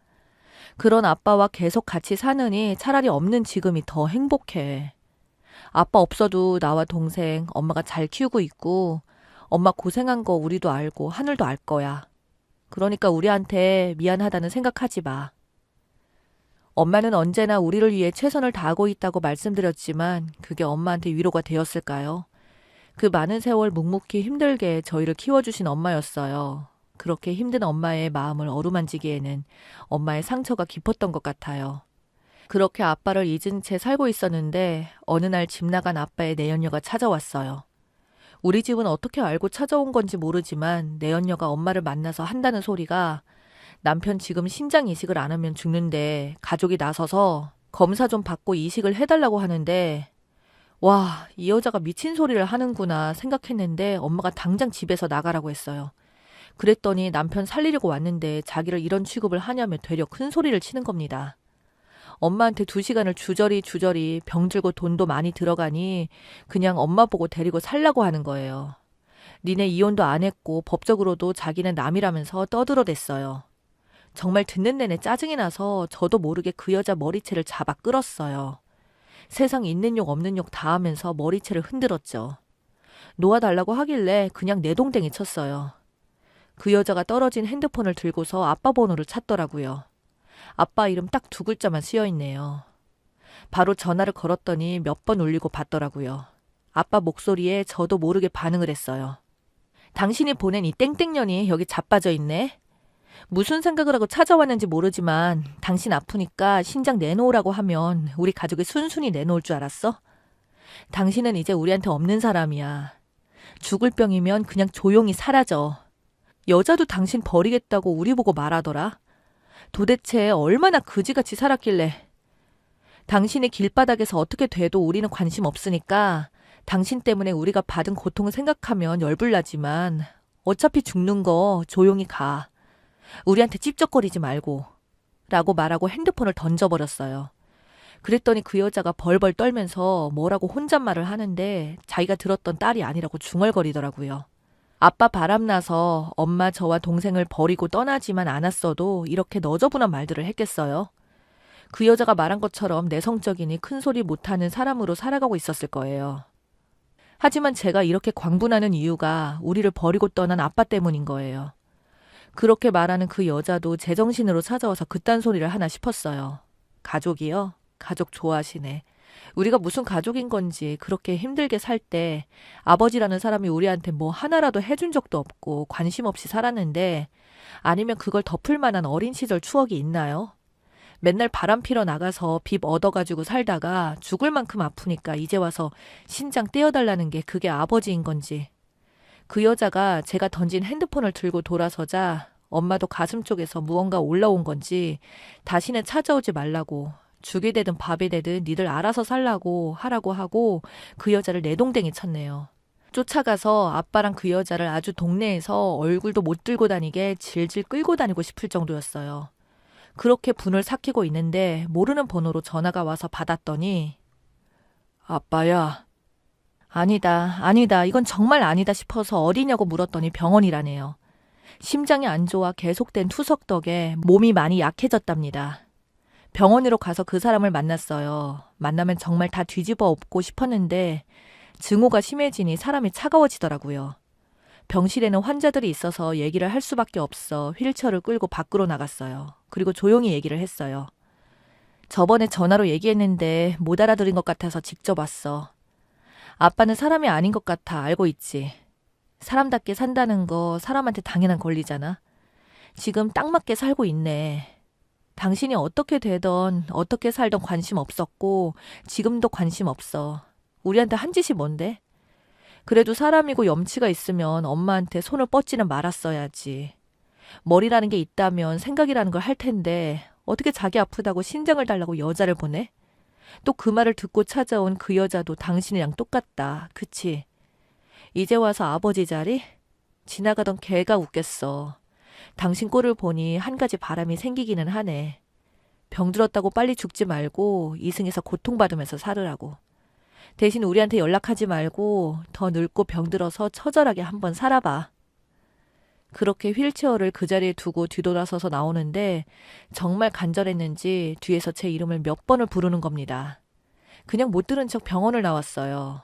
그런 아빠와 계속 같이 사느니 차라리 없는 지금이 더 행복해. 아빠 없어도 나와 동생, 엄마가 잘 키우고 있고 엄마 고생한 거 우리도 알고 하늘도 알 거야. 그러니까 우리한테 미안하다는 생각하지 마. 엄마는 언제나 우리를 위해 최선을 다하고 있다고 말씀드렸지만 그게 엄마한테 위로가 되었을까요? 그 많은 세월 묵묵히 힘들게 저희를 키워주신 엄마였어요. 그렇게 힘든 엄마의 마음을 어루만지기에는 엄마의 상처가 깊었던 것 같아요. 그렇게 아빠를 잊은 채 살고 있었는데 어느 날 집 나간 아빠의 내연녀가 찾아왔어요. 우리 집은 어떻게 알고 찾아온 건지 모르지만 내연녀가 엄마를 만나서 한다는 소리가 남편 지금 신장 이식을 안 하면 죽는데 가족이 나서서 검사 좀 받고 이식을 해달라고 하는데 와, 이 여자가 미친 소리를 하는구나 생각했는데 엄마가 당장 집에서 나가라고 했어요. 그랬더니 남편 살리려고 왔는데 자기를 이런 취급을 하냐며 되려 큰 소리를 치는 겁니다. 엄마한테 2시간을 주저리 병들고 돈도 많이 들어가니 그냥 엄마 보고 데리고 살라고 하는 거예요. 니네 이혼도 안 했고 법적으로도 자기는 남이라면서 떠들어댔어요. 정말 듣는 내내 짜증이 나서 저도 모르게 그 여자 머리채를 잡아 끌었어요. 세상 있는 욕 없는 욕 다 하면서 머리채를 흔들었죠. 놓아달라고 하길래 그냥 내동댕이 쳤어요. 그 여자가 떨어진 핸드폰을 들고서 아빠 번호를 찾더라고요. 아빠 이름 딱 2글자만 쓰여있네요. 바로 전화를 걸었더니 몇 번 울리고 받더라고요. 아빠 목소리에 저도 모르게 반응을 했어요. 당신이 보낸 이 땡땡년이 여기 자빠져 있네. 무슨 생각을 하고 찾아왔는지 모르지만 당신 아프니까 신장 내놓으라고 하면 우리 가족이 순순히 내놓을 줄 알았어? 당신은 이제 우리한테 없는 사람이야. 죽을 병이면 그냥 조용히 사라져. 여자도 당신 버리겠다고 우리 보고 말하더라. 도대체 얼마나 그지같이 살았길래. 당신이 길바닥에서 어떻게 돼도 우리는 관심 없으니까 당신 때문에 우리가 받은 고통을 생각하면 열불나지만 어차피 죽는 거 조용히 가. 우리한테 찝쩍거리지 말고 라고 말하고 핸드폰을 던져버렸어요. 그랬더니 그 여자가 벌벌 떨면서 뭐라고 혼잣말을 하는데 자기가 들었던 딸이 아니라고 중얼거리더라고요. 아빠 바람나서 엄마 저와 동생을 버리고 떠나지만 않았어도 이렇게 너저분한 말들을 했겠어요. 그 여자가 말한 것처럼 내성적이니 큰소리 못하는 사람으로 살아가고 있었을 거예요. 하지만 제가 이렇게 광분하는 이유가 우리를 버리고 떠난 아빠 때문인 거예요. 그렇게 말하는 그 여자도 제정신으로 찾아와서 그딴 소리를 하나 싶었어요. 가족이요? 가족 좋아하시네. 우리가 무슨 가족인 건지 그렇게 힘들게 살 때 아버지라는 사람이 우리한테 뭐 하나라도 해준 적도 없고 관심 없이 살았는데 아니면 그걸 덮을 만한 어린 시절 추억이 있나요? 맨날 바람 피러 나가서 빚 얻어가지고 살다가 죽을 만큼 아프니까 이제 와서 신장 떼어달라는 게 그게 아버지인 건지. 그 여자가 제가 던진 핸드폰을 들고 돌아서자 엄마도 가슴 쪽에서 무언가 올라온 건지 다시는 찾아오지 말라고 죽이 되든 밥이 되든 니들 알아서 살라고 하라고 하고 그 여자를 내동댕이 쳤네요. 쫓아가서 아빠랑 그 여자를 아주 동네에서 얼굴도 못 들고 다니게 질질 끌고 다니고 싶을 정도였어요. 그렇게 분을 삭히고 있는데 모르는 번호로 전화가 와서 받았더니 아빠야. 아니다. 이건 정말 아니다 싶어서 어디냐고 물었더니 병원이라네요. 심장이 안 좋아 계속된 투석 덕에 몸이 많이 약해졌답니다. 병원으로 가서 그 사람을 만났어요. 만나면 정말 다 뒤집어 엎고 싶었는데 증오가 심해지니 사람이 차가워지더라고요. 병실에는 환자들이 있어서 얘기를 할 수밖에 없어 휠체어를 끌고 밖으로 나갔어요. 그리고 조용히 얘기를 했어요. 저번에 전화로 얘기했는데 못 알아들은 것 같아서 직접 왔어. 아빠는 사람이 아닌 것 같아 알고 있지. 사람답게 산다는 거 사람한테 당연한 권리잖아. 지금 딱 맞게 살고 있네. 당신이 어떻게 되던 어떻게 살던 관심 없었고 지금도 관심 없어. 우리한테 한 짓이 뭔데? 그래도 사람이고 염치가 있으면 엄마한테 손을 뻗지는 말았어야지. 머리라는 게 있다면 생각이라는 걸 할 텐데 어떻게 자기 아프다고 신장을 달라고 여자를 보내? 또 그 말을 듣고 찾아온 그 여자도 당신이랑 똑같다. 그치? 이제 와서 아버지 자리? 지나가던 개가 웃겠어. 당신 꼴을 보니 한 가지 바람이 생기기는 하네. 병들었다고 빨리 죽지 말고 이승에서 고통받으면서 살으라고. 대신 우리한테 연락하지 말고 더 늙고 병들어서 처절하게 한번 살아봐. 그렇게 휠체어를 그 자리에 두고 뒤돌아서서 나오는데 정말 간절했는지 뒤에서 제 이름을 몇 번을 부르는 겁니다. 그냥 못 들은 척 병원을 나왔어요.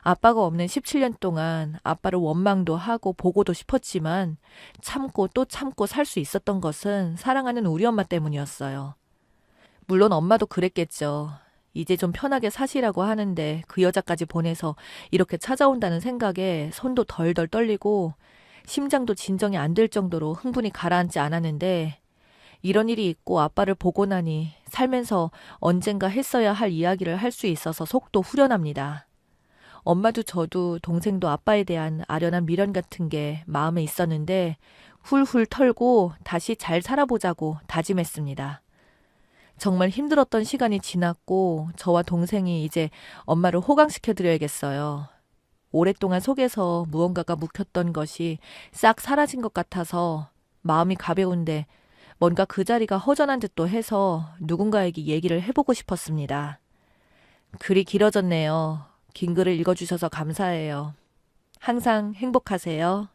아빠가 없는 17년 동안 아빠를 원망도 하고 보고도 싶었지만 참고 또 참고 살 수 있었던 것은 사랑하는 우리 엄마 때문이었어요. 물론 엄마도 그랬겠죠. 이제 좀 편하게 사시라고 하는데 그 여자까지 보내서 이렇게 찾아온다는 생각에 손도 덜덜 떨리고 심장도 진정이 안 될 정도로 흥분이 가라앉지 않았는데 이런 일이 있고 아빠를 보고 나니 살면서 언젠가 했어야 할 이야기를 할 수 있어서 속도 후련합니다. 엄마도 저도 동생도 아빠에 대한 아련한 미련 같은 게 마음에 있었는데 훌훌 털고 다시 잘 살아보자고 다짐했습니다. 정말 힘들었던 시간이 지났고 저와 동생이 이제 엄마를 호강시켜드려야겠어요. 오랫동안 속에서 무언가가 묵혔던 것이 싹 사라진 것 같아서 마음이 가벼운데 뭔가 그 자리가 허전한 듯도 해서 누군가에게 얘기를 해보고 싶었습니다. 글이 길어졌네요. 긴 글을 읽어주셔서 감사해요. 항상 행복하세요.